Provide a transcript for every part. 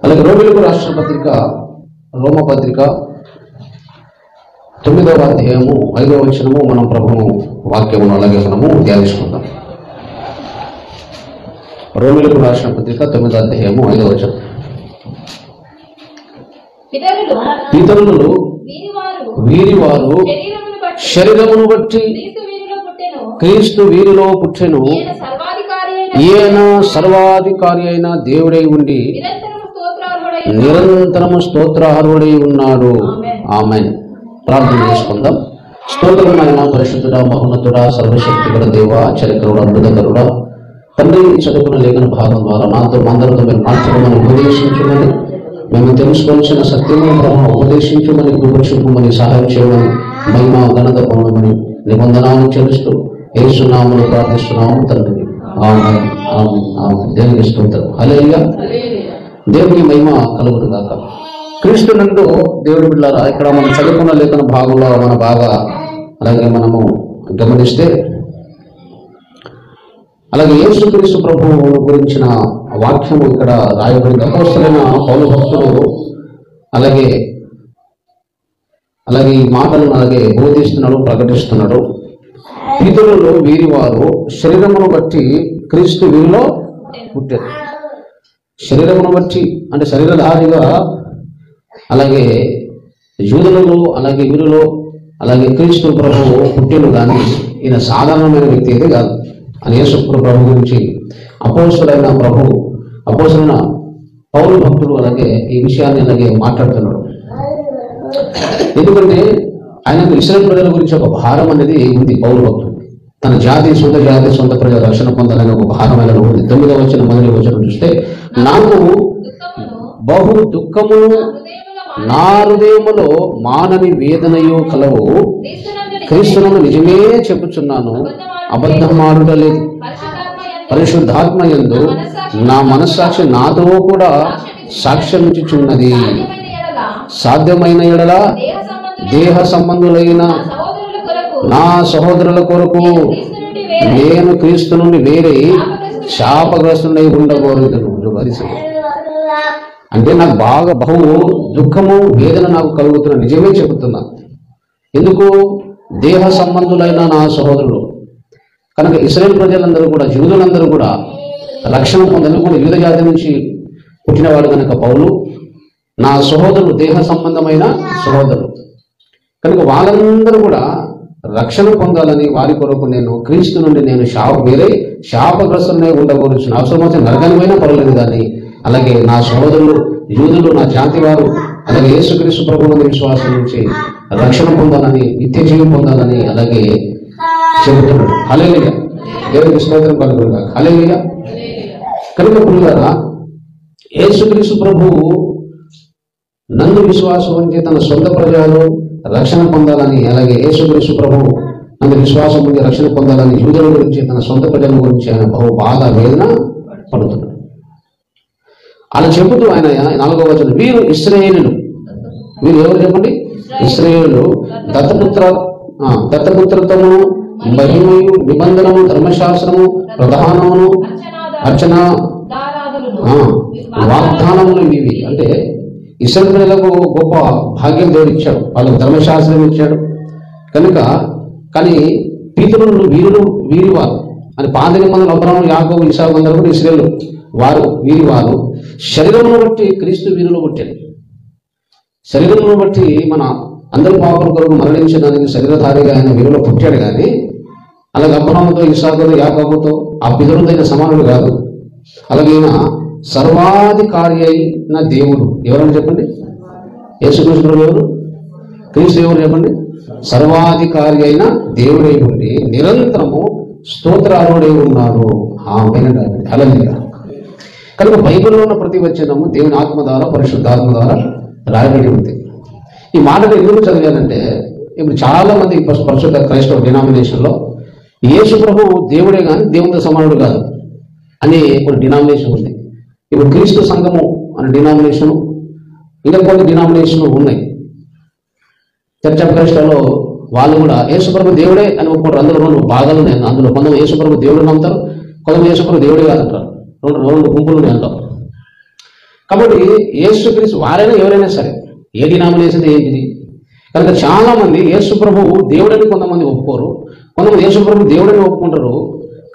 అలాగే రోమిలకు రాష్ట్ర పత్రిక రోమపత్రిక 9వ అధ్యాయము 5వ వచనము మనం ప్రభువు వాక్యమును అలాగే మనము ధ్యానించుకుందాం. రోమిలకు రాష్ట్ర పత్రిక 9వ అధ్యాయము 5వ వచనం. పితరులు వీరివారు శరీరమును బట్టి క్రీస్తు వీరిలో పుట్టెను. ఈయన సర్వాధికారి అయిన దేవుడై ఉండి నిరంతరము స్తోత్రార్హుడై ఉన్నాడు. ఆమేన్. ప్రార్థన చేసుకుందాం. స్తోత్రమైన పరిశుద్ధుడ, మహోన్నతుడా, సర్వశక్తిగల దేవ, ఆశ్చర్యకరుడా, అద్భుతకరుడా తండ్రి, చదువుకున్న లేఖన భాగం ద్వారా నాతో అందరితో మీరు మాట్లాడమని ఉపదేశించమని, మేము తెలుసుకోవాల్సిన సత్యము బ్రహ్మ ఉపదేశించమని, కృపచూపమని, సహాయం చేయమని, మహిమ ఘనత పొందమని నిబంధనలు చెల్లిస్తూ యేసు నామములో ప్రార్థిస్తున్నాము తండ్రి. ఆమేన్. ఆమేన్. ఆమేన్. దేవునికి స్తోత్రం. హల్లెలూయా. దేవునికి మహిమ కలుగును గాక. క్రీస్తు నందు దేవుడి బిడ్డలారా, ఇక్కడ మనం చదువుకున్న లేఖన భాగంలో మన బాగా అలాగే మనము గమనిస్తే, అలాగే యేసుక్రీస్తు ప్రభువు గురించిన వాక్యము ఇక్కడ రాయబడింది. అపోస్తలుడైన పౌలు భక్తుడు అలాగే ఈ మాటలను అలాగే బోధిస్తున్నాడు, ప్రకటిస్తున్నాడు. పితరులు వీరివారు శరీరమును బట్టి క్రీస్తు వీరిలో పుట్టారు. శరీరమును బట్టి అంటే శరీరధారిగా అలాగే యూదులలో అలాగే వీరిలో అలాగే క్రీస్తు ప్రభువు పుట్టిను, కానీ ఈయన సాధారణమైన వ్యక్తి అయితే కాదు అని యేసు ప్రభు గురించి అపోస్తలుడైన పౌలు భక్తుడు అలాగే ఈ విషయాన్ని అలాగే మాట్లాడుతున్నాడు. ఎందుకంటే ఆయనకు ఇశ్రాయేలు ప్రజల గురించి ఒక భారం అనేది ఉంది. పౌలు భక్తుడు తన సొంత జాతి సొంత ప్రజల రక్షణ పొందాలని ఒక భారం అనేది ఉంది. 9వ వచనం మొదటి వచనం చూస్తే, నాకు బహు దుఃఖమును నా హృదయములో మానని వేదనయు కలవు, క్రీస్తును నిజమే చెప్పుచున్నాను, అబద్ధమాడుట లేదు. పరిశుద్ధాత్మ యందు నా మనస్సాక్షి నాతో కూడా సాక్ష్యం ఇచ్చుచున్నది. సాధ్యమైన ఎడల దేహ సంబంధులైన నా సహోదరుల కొరకు నేను క్రీస్తు నుండి వేరే శాపగ్రస్తుడై ఉండకూడదు. అంటే నాకు బాగా బహు దుఃఖము వేదన నాకు కలుగుతున్న నిజమే చెబుతున్నా. ఎందుకు? దేహ సంబంధులైన నా సహోదరులు కనుక ఇశ్రాయేలు ప్రజలందరూ కూడా, యూదులందరూ కూడా రక్షణ పొందని కూడా యూద జాతి నుంచి పుట్టినవాడు కనుక పౌలు నా సహోదరులు దేహ సంబంధమైన సహోదరులు కనుక వాళ్ళందరూ కూడా రక్షణ పొందాలని వారి కొరకు నేను క్రీస్తు నుండి నేను వేరే శాపగ్రస్తునే ఉండకూడదు. అవసరమైతే నరకమైనా పర్వాలేదు, కానీ అలాగే నా సహోదరులు యూదులు నా జాతి వారు అలాగే యేసుక్రీస్తు ప్రభువుని విశ్వాసం నుంచి రక్షణ పొందాలని, నిత్య జీవం పొందాలని అలాగే చెబుతున్నాడు. హల్లెలూయా. దేవునికి స్తోత్రం కలుగును గాక. హల్లెలూయా. కనుక ప్రియులారా, యేసుక్రీస్తు ప్రభువు నందు విశ్వాసం ఉంచి తన సొంత ప్రజలు రక్షణ పొందాలని, అలాగే యేసుక్రీస్తు ప్రభువు నందు విశ్వాసం ఉంచి రక్షణ పొందాలని యూదుల గురించి తన సొంత ప్రజల గురించి ఆయన బహు బాధ వేదన పడుతున్నాడు. అలా చెబుతూ ఆయన 4వ వచనం, వీరు ఇశ్రాయేలులు. వీరు ఎవరు చెప్పండి? ఇశ్రాయేలులు. దత్తపుత్రత్వము, మహిమయు, నిబంధనము, ధర్మశాస్త్రము, ప్రధానమును, అర్చన, వాగ్దానములు ఇవి. అంటే ఇశ్రాయేలు ప్రజలకు గొప్ప భాగ్యం దేవుడు ఇచ్చాడు, వాళ్ళకు ధర్మశాస్త్రం ఇచ్చాడు కనుక. కానీ పితరులు వీరివారు అని పాత నిబంధనలు అబ్రహాము, యాకోబు, ఇసాకు అందరూ కూడా ఇశ్రాయేలు వారు వీరివారు శరీరమును బట్టి క్రీస్తు వీరిలో పుట్టాడు. శరీరమును బట్టి మన అందరి పాపల కొరకు మరణించడానికి శరీరధారిగా ఆయన వీరిలో పుట్టాడు, కానీ అలాగే అబ్రహాముతో, ఇసాకుతో, యాకోబుతో ఆ పితరులైన సమానుడు కాదు. అలాగే ఈయన సర్వాధికారి అయిన దేవుడు. ఎవరని చెప్పండి? యేసుక్రీస్తు ఎవరు? క్రీస్తు ఎవరు చెప్పండి? సర్వాధికారి అయిన దేవుడై ఉండి నిరంతరము స్తోత్రార్హుడై ఉన్నాడు. హల్లెలూయా. కనుక బైబిల్లో ఉన్న ప్రతి వచనము దేవుని ఆత్మ ద్వారా, పరిశుద్ధాత్మ ద్వారా రాయబడి ఉంది. ఈ మాటలు ఎందుకు చదివానంటే, ఇప్పుడు చాలా మంది పరిశుద్ధ క్రైస్తవ డినామినేషన్లో యేసు ప్రభు దేవుడే కానీ దేవునితో సమానుడు కాదు అని కొన్ని డినామినేషన్ ఉంది. ఇప్పుడు క్రీస్తు సంఘము అనే డినామినేషను, ఇంకా కొన్ని డినామినేషన్లు ఉన్నాయి. చర్చ్ ఆఫ్ క్రైస్ట్లో వాళ్ళు కూడా యేసుప్రభు దేవుడే అని ఒప్పుకుంటారు. అందులో రెండు భాగాలు ఉన్నాయి. అందులో కొందరు యేసుప్రభు దేవుడు నమ్ముతారు, కొందరు యేసుప్రభు దేవుడే కాదంటారు. రెండు గుంపులు ఉంటాయి అందులో. కాబట్టి యేసుక్రీస్తు వారైనా ఎవరైనా సరే ఏ డినామినేషన్ ఏంటిది కనుక చాలా మంది యేసు ప్రభువు దేవుడని కొంతమంది ఒప్పుకోరు, కొంతమంది యేసు ప్రభు దేవుడని ఒప్పుకుంటారు,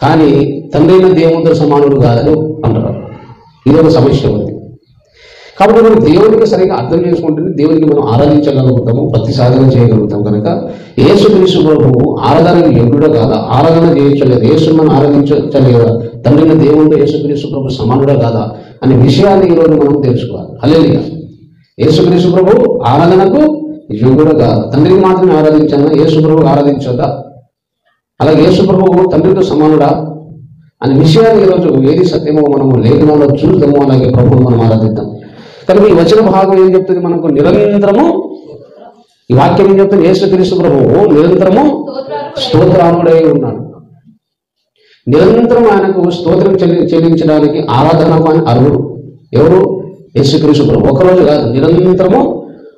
కానీ తండ్రి అయిన దేవునితో సమానుడు కాదని అంటారు. ఇది ఒక సమస్య ఉంది. కాబట్టి మనం దేవునికి సరిగ్గా అర్థం చేసుకుంటే దేవునికి మనం ఆరాధించగలుగుతాము, భక్తి సాధన చేయగలుగుతాం. కనుక యేసుక్రీస్తు ప్రభువు ఆరాధనకు యోగ్యుడా కాదా, ఆరాధన చేయొచ్చలేదా, యేసు మనం ఆరాధించలేదా, తండ్రి అయిన దేవునితో యేసుక్రీస్తు ప్రభు సమానుడా కాదా అనే విషయాన్ని ఈరోజు మనం తెలుసుకోవాలి. హల్లెలూయా. యేసుక్రీస్తు ప్రభు ఆరాధనకు యోగ్యుడా కాదా, తండ్రికి మాత్రమే ఆరాధించాలా, యేసు ప్రభు ఆరాధించొద్దా, అలాగే యేసు ప్రభువు తండ్రితో సమానుడా అనే విషయాన్ని ఈరోజు ఏది సత్యమో మనము లేఖనంలో చూద్దాము, అలాగే ప్రభువును మనం ఆరాధిద్దాం. కనుక ఈ వచన భాగం ఏం చెప్తుంది, మనకు నిరంతరము ఈ వాక్యం ఏం చెప్తుంది, యేసుక్రీస్తు ప్రభువు నిరంతరము స్తోత్రానుడై ఉన్నాడు. నిరంతరం ఆయనకు స్తోత్రం చెల్లించడానికి ఆరాధనకు ఆయన అర్హుడు. ఎవరు? యేసుక్రీస్తు ప్రభు. ఒకరోజు కాదు, నిరంతరము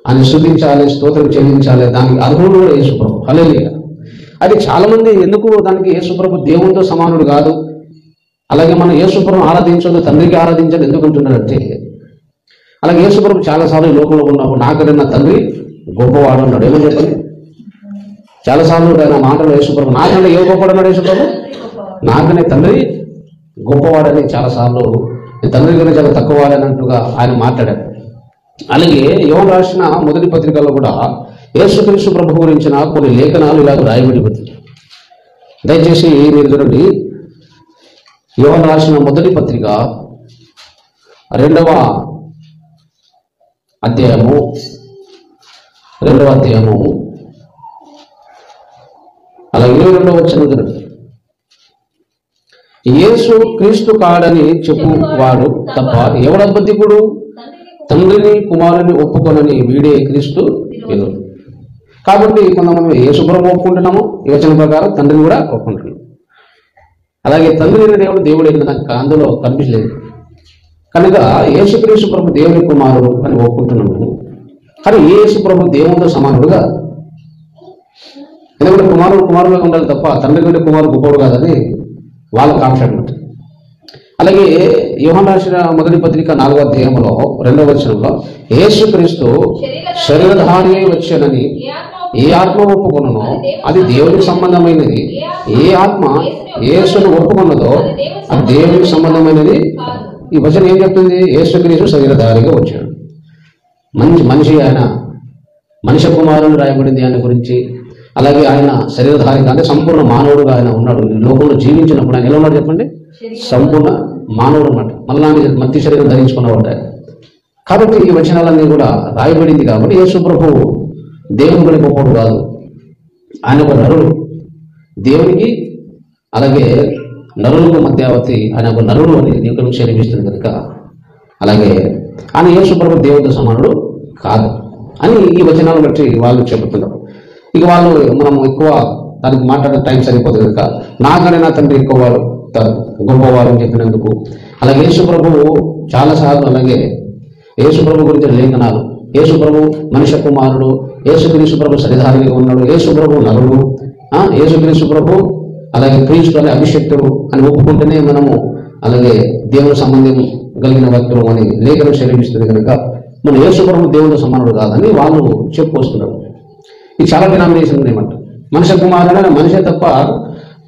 ఆయన స్తుతించాలి, స్తోత్రం చెల్లించాలి, దానికి అర్హుడు కూడా యేసు ప్రభు. హల్లెలూయా. అది చాలా మంది ఎందుకు దానికి యేసు ప్రభు దేవునితో సమానుడు కాదు, అలాగే మనం యేసు ప్రభు ఆరాధించదు, తండ్రికి ఆరాధించదు ఎందుకు అంటున్నాడంటే, అలాగే యేసు ప్రభు చాలాసార్లు లోకంలో ఉన్నప్పుడు నాకంటే నా తండ్రి గొప్పవాడు అన్నాడు. ఏమని చెప్పండి? చాలాసార్లు ఆయన మాటలు యేసు ప్రభు నాకంటే ఏ గొప్పవాడు అన్నాడు యేసు ప్రభు, నాకనే తండ్రి గొప్పవాడని చాలాసార్లు తండ్రి కన్నా చాలా తక్కువ వాడన్నట్టుగా ఆయన మాట్లాడాడు. అలాగే యోహాను రాసిన మొదటి పత్రికలో కూడా యేసుక్రీస్తు ప్రభు గురించిన కొన్ని లేఖనాలు ఇలాగ రాయబడిపోతుంది. దయచేసి మీరు చూడండి, యోహాను రాసిన మొదటి పత్రిక 2వ అధ్యాయము అలాగే 22వ వచనం చూడండి. యేసు క్రీస్తు కాడని చెప్పువాడు తప్ప ఎవడబద్ధికుడు, తండ్రిని కుమారుని ఒప్పుకొనని వీడే క్రీస్తు విరోధి. కాబట్టి కొంతమంది యేసు ప్రభు ఒప్పుకుంటున్నాము, ఈ వచనం ప్రకారం తండ్రిని కూడా ఒప్పుకుంటున్నాము. అలాగే తండ్రి అయిన దేవుడు దేవుడైన నాకు అందులో కనిపించలేదు. కనుక యేసుక్రీస్తు ప్రభు దేవుని కుమారుడు అని ఒప్పుకుంటున్నాము, కానీ యేసు ప్రభు దేవునితో సమానుడుగా, ఎందుకంటే కుమారులుగా ఉండాలి తప్ప తండ్రి కంటే కుమారుడు గొప్పవాడు కాదని వాళ్ళ కాంక్ష అనమాట. అలాగే యోహాను రాసిన మొదటి పత్రిక 4వ అధ్యాయంలో 2వ వచనంలో యేసుక్రీస్తు శరీరధారి వచ్చానని ఏ ఆత్మ ఒప్పుకున్ననో అది దేవునికి సంబంధమైనది, ఏ ఆత్మ యేసును ఒప్పుకున్నదో అది దేవునికి సంబంధమైనది. ఈ వచనం ఏం చెప్తుంది? యేసుక్రీస్తు శరీరధారిగా వచ్చాడు. మనిషి ఆయన మనిషి కుమారుడు రాయబడింది ఆయన గురించి. అలాగే ఆయన శరీరధారిగా అంటే సంపూర్ణ మానవుడుగా ఆయన ఉన్నాడు. లోకంలో జీవించినప్పుడు ఆయన ఎలా ఉన్నాడు చెప్పండి? సంపూర్ణ మానవుడు అన్నమాట. మళ్ళీ మత్తి శరీరం ధరించుకున్నవాడు. కాబట్టి ఈ వచనాలన్నీ కూడా రాయబడింది. కాబట్టి యేసు ప్రభువు దేవుని బలి గొప్పవాడు కాదు, ఆయన ఒక నరుడు. దేవునికి అలాగే నరులకు మధ్యావతి ఆయన ఒక నరుడు అని దేవుని శరీరిస్తుంది కనుక, అలాగే ఆయన యేసు ప్రభు దేవునితో సమానుడు కాదు అని ఈ వచనాలను బట్టి వాళ్ళు చెబుతున్నారు. ఇక వాళ్ళు మనం ఎక్కువ దానికి మాట్లాడే టైం సరిపోతుంది కనుక నాకనే నా తండ్రి ఎక్కువవాడు గొప్పవాడు అని చెప్పినందుకు, అలాగే యేసు ప్రభువు చాలాసార్లు అలాగే యేసు ప్రభు గురించి లేఖనాలు, యేసు ప్రభు మనిషి కుమారుడు, యేసుక్రీస్తు ప్రభు శరీరధారిగా ఉన్నాడు, యేసు ప్రభు నరుడు, యేసుక్రీస్తు ప్రభు అలాగే క్రీస్తు అనే అభిషక్తుడు అని ఒప్పుకుంటేనే మనము అలాగే దేవుని సంబంధం కలిగిన వ్యక్తులు అని లేఖనం శరీరిస్తుంది కనుక మన యేసు ప్రభు దేవునితో సమానుడు కాదని వాళ్ళు చెప్పుకొస్తున్నారు. ఇది చాలా డినామినేషన్ ఏమంటారు, మనిషి కుమారుడు మనిషే తప్ప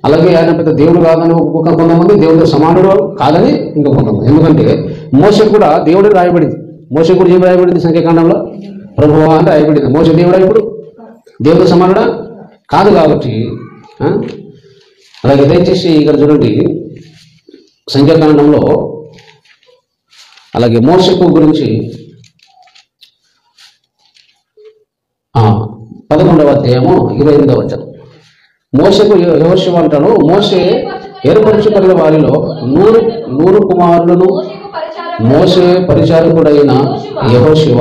అలాగే ఆయన పెద్ద దేవుడు కాదని కొంతమంది దేవుడితో సమానుడు కాదని ఇంకా కొంతమంది. ఎందుకంటే మోషే కూడా దేవుడే రాయబడింది. మోషే కూడా ఏం రాయబడింది? సంఖ్యాకాండంలో ప్రభువా అని రాయబడింది. మోషే దేవుడా ఇప్పుడు దేవుడితో సమానుడా కాదు. కాబట్టి అలాగే దయచేసి ఇక్కడ చూడండి, సంఖ్యాకాండంలో అలాగే మోషేకు గురించి 11వ అధ్యాయము 28వ వచనం. మోషేకు యెహోషువ అంటాడు, మోషే ఏర్పరచుకున్న వారిలో 100 కుమారులను మోషే పరిచారకుడైన యెహోషువ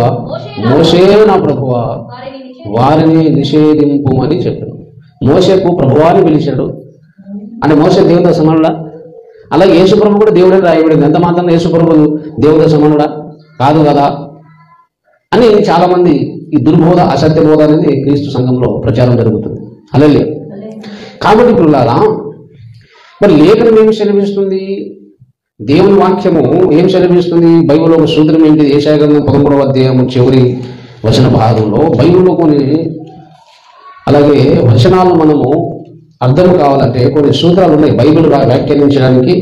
మోషే నా ప్రభువా వారిని నిషేధింపుమని చెప్పాడు. మోషేకు ప్రభువాని పిలిచాడు అంటే మోషే దేవుడితో సమానుడా? అలాగే యేసు ప్రభు కూడా దేవుడే రాయబడింది. ఎంత మాత్రం యేసు ప్రభు దేవుడితో సమానుడా కాదు కదా అని చాలామంది ఈ దుర్బోధ అసత్య బోధ అనేది క్రీస్తు సంఘంలో ప్రచారం జరుగుతుంది. హల్లెలూయా. కాబట్టి పిల్లలారా, మరి లేఖనం ఏమి సెలవిస్తుంది? దేవుని వాక్యము ఏం సెలవిస్తుంది? బైబిల్లో ఒక సూత్రం ఏంటి? యెషయా గ్రంథం 13వ అధ్యాయము చివరి వచన భాగంలో బైబిల్లో కొన్ని అలాగే వచనాలు మనము అర్థం కావాలంటే కొన్ని సూత్రాలు ఉన్నాయి. బైబిల్ వ్యాఖ్యానించడానికి,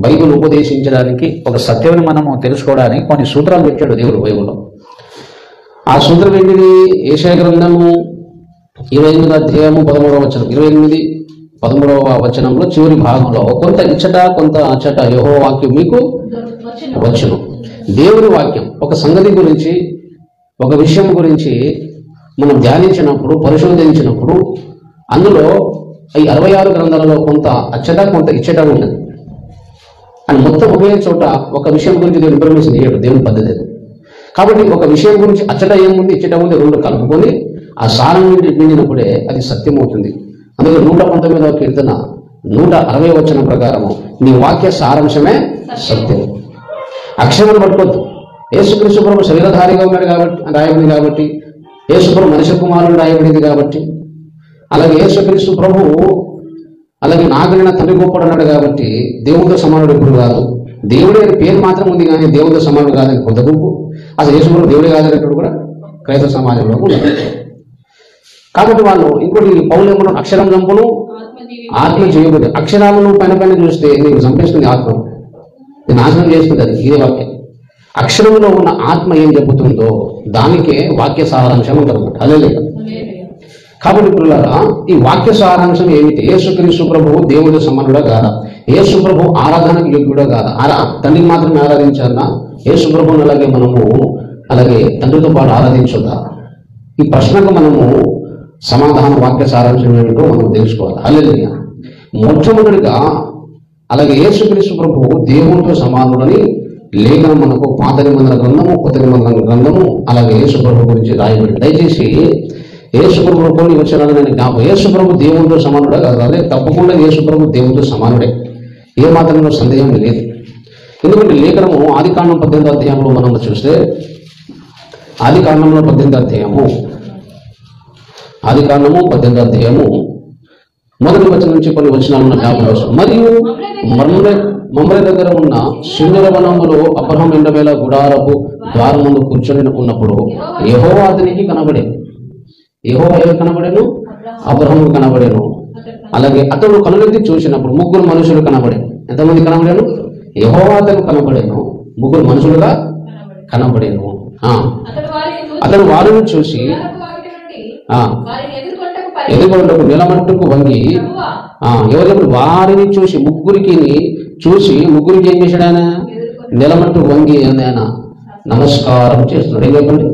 బైబిల్ ఉపదేశించడానికి, ఒక సత్యాన్ని మనము తెలుసుకోవడానికి కొన్ని సూత్రాలు పెట్టాడు దేవుడు బైబిల్లో. ఆ సూత్రం ఏంటిది? యెషయా గ్రంథము 28వ అధ్యాయము 13వ వచనం, 28, 13వ వచనంలో చివరి భాగంలో కొంత ఇచ్చట కొంత అచ్చట యెహోవా వాక్యం మీకు వచ్చును. దేవుని వాక్యం ఒక సంగతి గురించి, ఒక విషయం గురించి మనం ధ్యానించినప్పుడు, పరిశోధించినప్పుడు అందులో ఈ 66 గ్రంథాలలో కొంత అచ్చట కొంత ఇచ్చట ఉంటుంది. అని మొత్తం ఒకే చోట ఒక విషయం గురించి దేవుని ఇన్ఫర్మేషన్ ఇయ్యడు, దేవుని పద్ధతి. కాబట్టి ఒక విషయం గురించి అచ్చట ఏముంది ఇచ్చట ఉంది రెండు కలుపుకొని ఆ సారం నిండినప్పుడే అది సత్యం అవుతుంది. అందుకే 119వ కీర్తన 160వ వచనం ప్రకారము నీ వాక్య సారాంశమే సత్యం. అక్షరం పట్టుకోద్దు. యేసుక్రీస్తు ప్రభు శరీరధారిగా ఉన్నాడు కాబట్టి రాయబడింది, కాబట్టి యేసు ప్రభు మనిషి కుమారుడు రాయబడింది కాబట్టి, అలాగే యేసుక్రీస్తు ప్రభు అలాగే నాగలిన తండ్రి గొప్పడు అన్నాడు కాబట్టి దేవుడితో సమానుడు ఎప్పుడు కాదు. దేవుడే పేరు మాత్రం ఉంది కానీ దేవుడితో సమానుడు కాదని కొంత గుంపు, అసలు యేసు ప్రభు దేవుడే కాదనేటప్పుడు కూడా క్రైస్తవ సమాజంలో ఉన్నారు. కాబట్టి వాళ్ళు ఇంకోటి పౌలు ఏమన్నా అక్షరం చంపును ఆత్మ చేయబడి, అక్షరాలను పైన చూస్తే నీకు చంపేస్తుంది ఆత్మ, నాశనం చేస్తుంది. అది ఇదే వాక్యం. అక్షరంలో ఉన్న ఆత్మ ఏం చెబుతుందో దానికే వాక్య సారాంశం అంటారు. హల్లెలూయా. కాబట్టి పిల్లలారా, ఈ వాక్య సారాంశం ఏమిటి? యేసుక్రీస్తు ప్రభువు దేవుడి సమానుడా కాదా? యేసు ప్రభు ఆరాధనకు యోగ్యుడా కాదా? తండ్రిని మాత్రమే ఆరాధించాలన్నా యేసు ప్రభువుని అలాగే మనము అలాగే తండ్రితో పాటు ఆరాధించుదా? ఈ ప్రశ్నకు మనము సమాధాన వాక్య సారాంశం ఏమిటో మనం తెలుసుకోవాలి. హల్లెలూయా. మొట్టమొదటిగా అలాగే యేసుక్రీస్తు ప్రభువు దేవునితో సమానుడని లేఖనం మనకు పాత నిబంధన గ్రంథము, కొత్త నిబంధన గ్రంథము అలాగే యేసు ప్రభు గురించి రాయబడి. దయచేసి యేసు ప్రభు కొన్ని వచనాలు నేను జ్ఞాపకం. యేసు ప్రభు దేవునితో సమానుడే కాదు, అదే తప్పకుండా యేసు ప్రభు దేవునితో సమానుడే, ఏ మాత్రంలో సందేహం లేదు. ఎందుకంటే లేఖనము ఆదికాండం 18వ అధ్యాయంలో మనం చూస్తే, ఆదికాండంలో 18వ అధ్యాయము, ఆదికాండము 18వ అధ్యాయము మొదటి వచనం నుంచి కొన్ని వచనాలను జ్ఞాపకం. మరియు మమ్రే దగ్గర ఉన్న శూన్య వనములో అబ్రహాము ఎండవేళ గుడారపు ద్వారం ముందు కూర్చొని ఉన్నప్పుడు యెహోవా అతనికి కనబడే. యెహోవా ఎవరు కనబడేను? అబ్రహాము కనబడేను. అలాగే అతడు కనులెత్తి చూసినప్పుడు ముగ్గురు మనుషులు కనబడే. ఎంతమంది కనబడేను? యెహోవా అతను కనబడేను, ముగ్గురు మనుషులుగా కనబడేను. అతడు వారిని చూసి ఎదుర్కొంటకు నిలమట్టుకు వంగి, ఎవరెప్పుడు వారిని చూసి ముగ్గురికి ఏం చేశాడు? ఆయన నిలమట్టుకు వంగి ఆయన నమస్కారం చేస్తున్నాడు. ఏం చెప్పండి?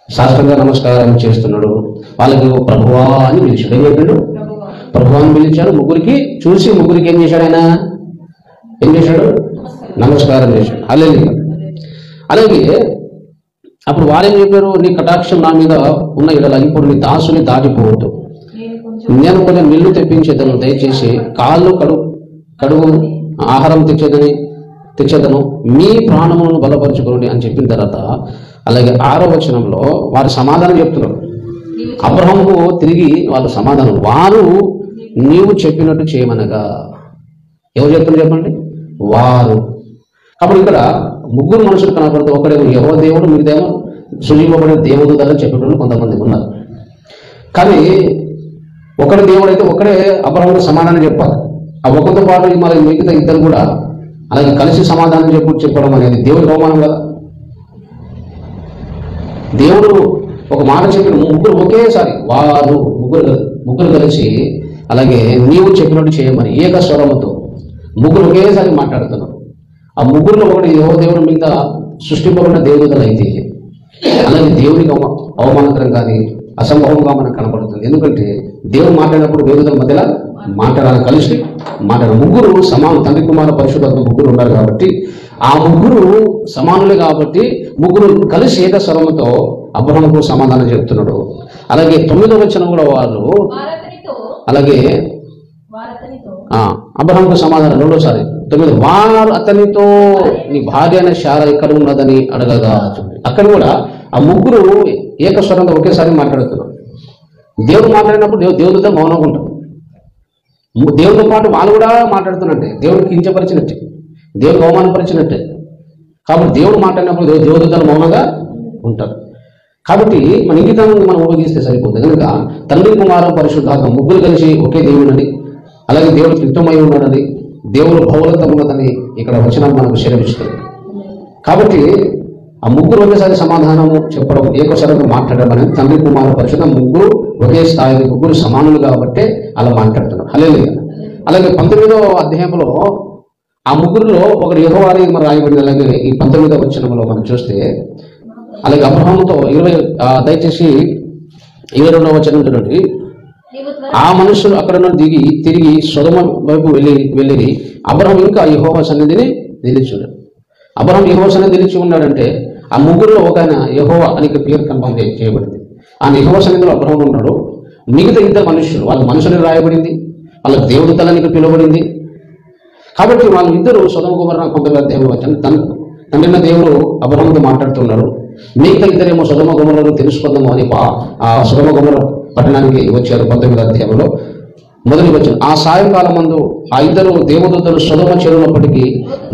శాస్త్రంగా నమస్కారం చేస్తున్నాడు. వాళ్ళకి ప్రభువా అని పిలిచాడు. ఏం చెప్పాడు? ప్రభువా అని పిలిచాడు. ముగ్గురికి చూసి ముగ్గురికి ఏం చేశాడు? ఆయన ఏం చేశాడు? నమస్కారం చేశాడు. హల్లెలూయా. అలాగే అప్పుడు వారేం చెప్పారు? నీ కటాక్షం నా మీద ఉన్న ఎడల ఇప్పుడు నీ దాసుని దాటిపోవద్దు, నేను కొంచెం నీళ్లు తెప్పించేదను, దయచేసి కాళ్ళు కడుగు ఆహారం తెచ్చేదను, మీ ప్రాణములను బలపరుచుకోండి అని చెప్పిన తర్వాత అలాగే 6వ వచనంలో వారు సమాధానం చెప్తున్నారు. అబ్రహాముకు తిరిగి వాళ్ళు సమాధానం, వారు నీవు చెప్పినట్టు చేయమనగా. ఎవరు చెప్తున్నారు చెప్పండి? వారు. కాబట్టి ఇక్కడ ముగ్గురు మనుషులు కనబడుతూ ఒకడేమో యెహోవా దేవుడు, మిగతామో సృజింపబడిన దేవదూతలని చెప్పేటప్పుడు కొంతమంది ఉన్నారు. కానీ ఒకటి దేవుడు అయితే ఒకడే అబ్రహాముకు సమాధానం చెప్పాలి. ఆ ఒకరితో పాటు మరి మిగతా ఇద్దరు కూడా అలాగే కలిసి సమాధానం చెప్పడం అనేది దేవుడికి అవమానం కదా. దేవుడు ఒక మాట చెప్పిన ముగ్గురు ఒకేసారి, వారు ముగ్గురు కలిసి అలాగే నీవు చెప్పినట్టు చేయమని ఏక స్వరముతో ముగ్గురు ఒకేసారి మాట్లాడుతున్నారు. ఆ ముగ్గురులో ఒకటి యెహోవా దేవుడు మిగతా సృష్టింపబడిన దేవతలు అయితే అలాగే దేవునికి అవమానకరం కానీ అసంభవంగా మనకు కనపడుతుంది. ఎందుకంటే దేవుడు మాట్లాడినప్పుడు దేవతల మధ్యలో మాట్లాడాలి, కలిసి మాట్లాడాలి. ముగ్గురు సమానం, తండ్రి కుమార పరిశుద్ధాత్మ ముగ్గురు ఉన్నారు కాబట్టి ఆ ముగ్గురు సమానులే కాబట్టి ముగ్గురు కలిసి ఏక స్వరముతో అబ్రహాముకు సమాధానం చెప్తున్నాడు. అలాగే 9వ వచనం కూడా వాళ్ళు అలాగే అబ్రహాముకు సమాధానం రెండోసారి 9, వారు అతనితో నీ భార్య అనే శార ఎక్కడ ఉన్నదని అడగగా. అక్కడ కూడా ఆ ముగ్గురు ఏకస్వరంతో ఒకేసారి మాట్లాడుతున్నారు. దేవుడు మాట్లాడినప్పుడు దేవుడితో మౌనంగా ఉంటారు. దేవుడితో పాటు వాళ్ళు కూడా మాట్లాడుతున్నట్టే, దేవుడికి కించపరిచినట్టే. దేవుడికి అవమానపరిచినట్టే. కాబట్టి దేవుడు మాట్లాడినప్పుడు దేవదూతలు మౌనంగా ఉంటారు. కాబట్టి మన ఇంగితాన్ని మనం ఉపయోగిస్తే సరిపోతుంది. కనుక తండ్రి, కుమార, పరిశుద్ధాత్మ ముగ్గురు కలిసి ఒకే దేవుడని, అలాగే దేవుడు త్రిత్వమై ఉన్నాడని, దేవుడు బహుళత ఉన్నదని ఇక్కడ వచనం మనకు సెలవిస్తుంది. కాబట్టి ఆ ముగ్గురు ఒకేసారి సమాధానము చెప్పడం, ఏకసరంగా మాట్లాడడం అనేది తండ్రి, కుమార, పరిశుద్ధ ముగ్గురు ఒకే స్థాయి, ముగ్గురు సమానులు కాబట్టే అలా మాట్లాడుతున్నారు. హల్లెలూయా. అలాగే 19వ అధ్యాయంలో ఆ ముగ్గురులో ఒకరు యెహోవా అని మరి రాయబడింది. అలాగే ఈ 19వ వచనంలో మనం చూస్తే అలాగే అబ్రహాముతో దయచేసి 22వ వచనం చూడండి. ఆ మనుషులు అక్కడ నుండి దిగి తిరిగి సొదొమ వైపు వెళ్ళి అబ్రహాం ఇంకా యెహోవా సన్నిధిని నిలిచాడు. అబ్రహాం యెహోవా సన్నిధి నిలిచి ఉన్నాడంటే ఆ ముగ్గురులో ఒక ఆయన యెహోవా అని పేరు కన్ఫర్మ్ చేయబడింది. ఆ యెహోవా సన్నిధిలో అబ్రహాం ఉన్నాడు. మిగతా ఇద్దరు మనుషులు, వాళ్ళ మనుషులని రాయబడింది, వాళ్ళ దేవదూతలని పిలువబడింది. కాబట్టి వాళ్ళు ఇద్దరు సొదొమ గొమొర్రా 19వ అధ్యాయంలో తండ్రిన దేవుడు అబ్రహాముతో మాట్లాడుతున్నారు. మిగతా ఇద్దరేమో సొదొమ గొమొర్రాను తెలుసుకుందాము అని ఆ సొదొమ గొమొర్రా పట్టణానికి వచ్చారు. 19వ అధ్యాయంలో మొదటి వచనం. ఆ సాయంకాలం మందు ఆ ఇద్దరు దేవదూతలు సొదొమ చేరున్నప్పటికీ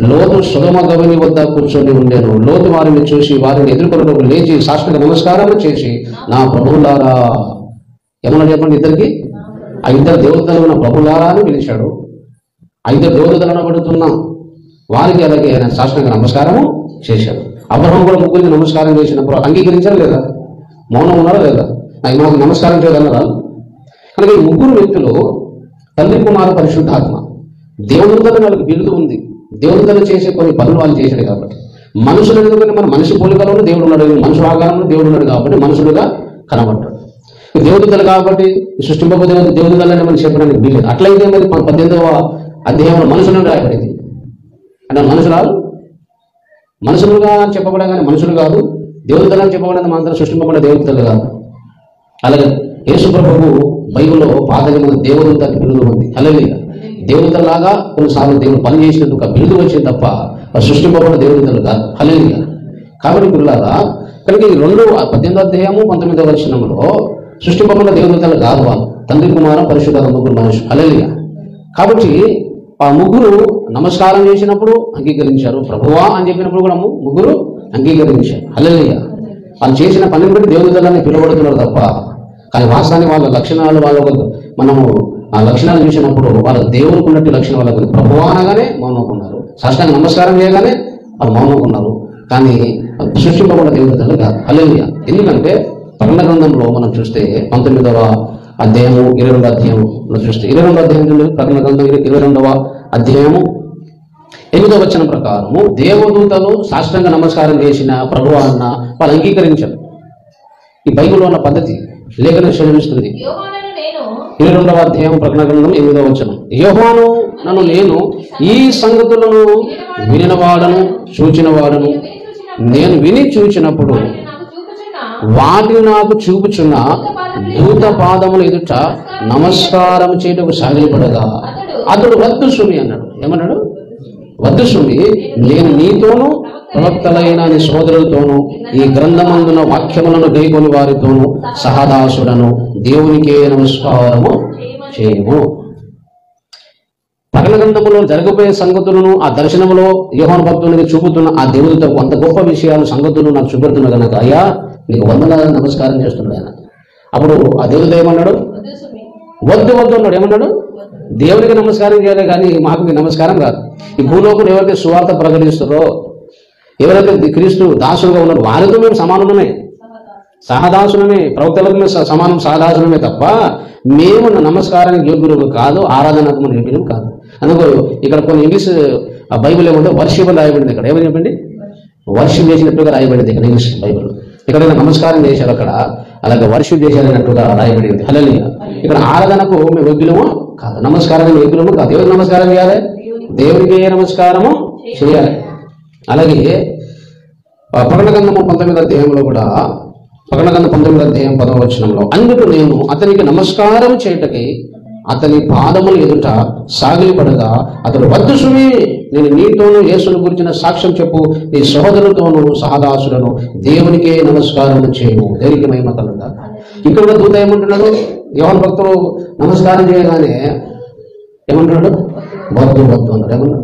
లోతు సొదొమ గవిని వద్ద కూర్చొని ఉండేను. లోతు వారిని చూసి వారిని ఎదుర్కొనడం లేచి సాష్టాంగ నమస్కారం చేసి, నా ప్రభువులారా, ఏమన్నా చెప్పండి, ఇద్దరికి ఆ ఇద్దరు దేవదూతలు నా ప్రభువులారా అని పిలిచాడు. ఆ ఇద్దరు దేవదూతలు అనబడుతున్నా వారికి అలాగే ఆయన సాష్టాంగ నమస్కారము చేశాడు. అబ్రహాం కూడా ముగ్గురికి నమస్కారం చేసినప్పుడు అంగీకరించారు లేదా? మౌనం ఉన్నారా లేదా? నాకు నమస్కారం చేయదన్నారా? కనుక ఈ ముగ్గురు వ్యక్తులు తండ్రి, కుమార, పరిశుద్ధాత్మ, దేవదూతలు వాళ్ళకి బిరుదు ఉంది. దేవదూతలు చేసే కొన్ని పనులు వాళ్ళు చేశాడు. కాబట్టి మనుషులు ఎందుకంటే మన మనిషి పోలికలోనూ దేవుడు ఉన్నాడు, మనుషుల ఆకారంలో దేవుడు ఉన్నాడు కాబట్టి మనుషులుగా కనబడ్డాడు. దేవదూతలు కాబట్టి సృష్టింపబోతే దేవదూతలని మనం చెప్పడానికి వీలేదు. అట్లయితే మరి 18వ అధ్యాయంలో మనుషులను రాయబడింది అంటే మనుషులుగా చెప్పబడగానే మనుషులు కాదు, దేవదూతలని చెప్పబడిన మాత్రం సృష్టింపబడిన దేవదూతలు కాదు. అలాగే యేసు ప్రభువు బైబిల్లో పాత నిబంధన దేవదూత అని బిరుదు ఉంది. హల్లెలూయా. దేవదూతలాగా కొన్నిసార్లు దేవుడు పని చేసినందుకు బిరుదు వచ్చింది తప్ప సృష్టింపబడిన దేవదూతలు కాదు. హల్లెలూయా. కాబట్టి పిల్లలారా, కనుక ఈ 18వ అధ్యాయము 19వ వచనంలో సృష్టింపబడిన దేవదూతలు కాదు వాళ్ళు, తండ్రి, కుమార, పరిశుద్ధాత్మ ముగ్గురు మనుషులు. హల్లెలూయా. కాబట్టి ఆ ముగ్గురు నమస్కారం చేసినప్పుడు అంగీకరించారు. ప్రభువా అని చెప్పినప్పుడు కూడా ముగ్గురు అంగీకరించారు. హల్లెలూయా. వాళ్ళు చేసిన పనిని బట్టి దేవదూతలని పిలువబడుతున్నారు తప్ప, కానీ వాస్తవానికి వాళ్ళ లక్షణాలు మనము ఆ లక్షణాలు చూసినప్పుడు వాళ్ళ దేవునికి ఉన్నట్టు లక్షణం వాళ్ళకు ప్రభువా అనగానే మౌనంకున్నారు, సాష్టాంగ నమస్కారం చేయగానే వాళ్ళు మౌనంకున్నారు. కానీ సృష్టింపబడిన దేవదూతలు కాదు. హల్లెలూయా. ఎందుకంటే ప్రకటన గ్రంథంలో మనం చూస్తే 19వ అధ్యాయము 22వ అధ్యాయంలో చూస్తే 22వ అధ్యాయం ప్రకటన గ్రంథం 22వ అధ్యాయము 8వ వచనం ప్రకారము దేవదూతలు సాష్టాంగ నమస్కారం చేసిన ప్రభువా అన్న వాళ్ళు అంగీకరించారు. ఈ బైబిల్లో ఉన్న పద్ధతి లేఖనం సెలవిస్తుంది. 22వ అధ్యాయం ప్రకటన గ్రంథం 8వ వచనం. యోహాను నన్ను నేను ఈ సంగతులను వినినవాడను చూచినవాడను, నేను విని చూచినప్పుడు వాటిని నాకు చూపుచున్న దూత పాదముల ఎదుట నమస్కారం చేయటకు సాగిపడగా అతడు వద్దు సుమి అన్నాడు. ఏమన్నాడు? వద్దు సుమి, నేను నీతోనూ ప్రవక్తలైన నీ సోదరులతోనూ ఈ గ్రంథమందున వాక్యములను గైకొని వారితోనూ సహదాసుడను, దేవునికే నమస్కారము చేయము. ప్రకటన గ్రంథములో జరగబోయే సంగతులను ఆ దర్శనములో యోహాను భక్తునికి చూపుతున్న ఆ దేవుడితో అంత గొప్ప విషయాలు సంగతులు నాకు చూపెడుతున్నా కనుక అయ్యా నీకు వందనాలు నమస్కారం చేస్తున్నాడు ఆయన. అప్పుడు ఆ దేవుడు ఏమన్నాడు? వద్దు అన్నాడు. ఏమన్నాడు? దేవునికి నమస్కారం చేయాలి కానీ మాకు నమస్కారం కాదు. ఈ భూలోకులు ఎవరైతే సువార్త ప్రకటిస్తారో, ఎవరైతే క్రీస్తు దాసులుగా ఉన్నారో వారితో మేము సమానమే, సహదాసులమే, ప్రవక్తలకు మేము సమానం, సహదాసులమే తప్ప మేము నమస్కారానికి యోగ్యులు కాదు, ఆరాధనకు మనం యోగ్యులు కాదు. అందుకో ఇక్కడ కొన్ని ఇంగ్లీష్ బైబిల్ ఏమంటే వర్షిప్ అని రాయబడింది. ఇక్కడ ఏమని చెప్పండి? వర్షిప్ చేసినట్టుగా రాయబడింది ఇక్కడ ఇంగ్లీష్ బైబిల్. ఇక్కడ నమస్కారం చేశారు, అక్కడ అలాగే వర్షిప్ చేశారన్నట్టుగా రాయబడింది. హల్లెలూయా. ఇక్కడ ఆరాధనకు మేము యోగ్యులము కాదు, నమస్కారానికి యోగ్యులము కాదు. ఎవరికి నమస్కారం చేయాలి? దేవునికి నమస్కారము చేయాలి. అలాగే ప్రకటన గ్రంథము 19వ అధ్యాయంలో కూడా, ప్రకటన గ్రంథం 19వ అధ్యాయం 10వ వచనంలో, అందుకు నేను అతనికి నమస్కారం చేయటకై అతని పాదముల ఎదుట సాగిలిపడగా అతడు వద్దు సుమి, నేను నీతోనూ యేసును గురించిన సాక్ష్యం చెప్పు, నీ సహోదరులతోనూ సహదాసులను దేవునికే నమస్కారం చేయము. దేవునికి మహిమ కలుగుగా. ఇక్కడ దూత ఏమంటున్నాడు? యోహాను భక్తులు నమస్కారం చేయగానే ఏమంటున్నాడు? వద్దు అన్నాడు. ఏమన్నాడు?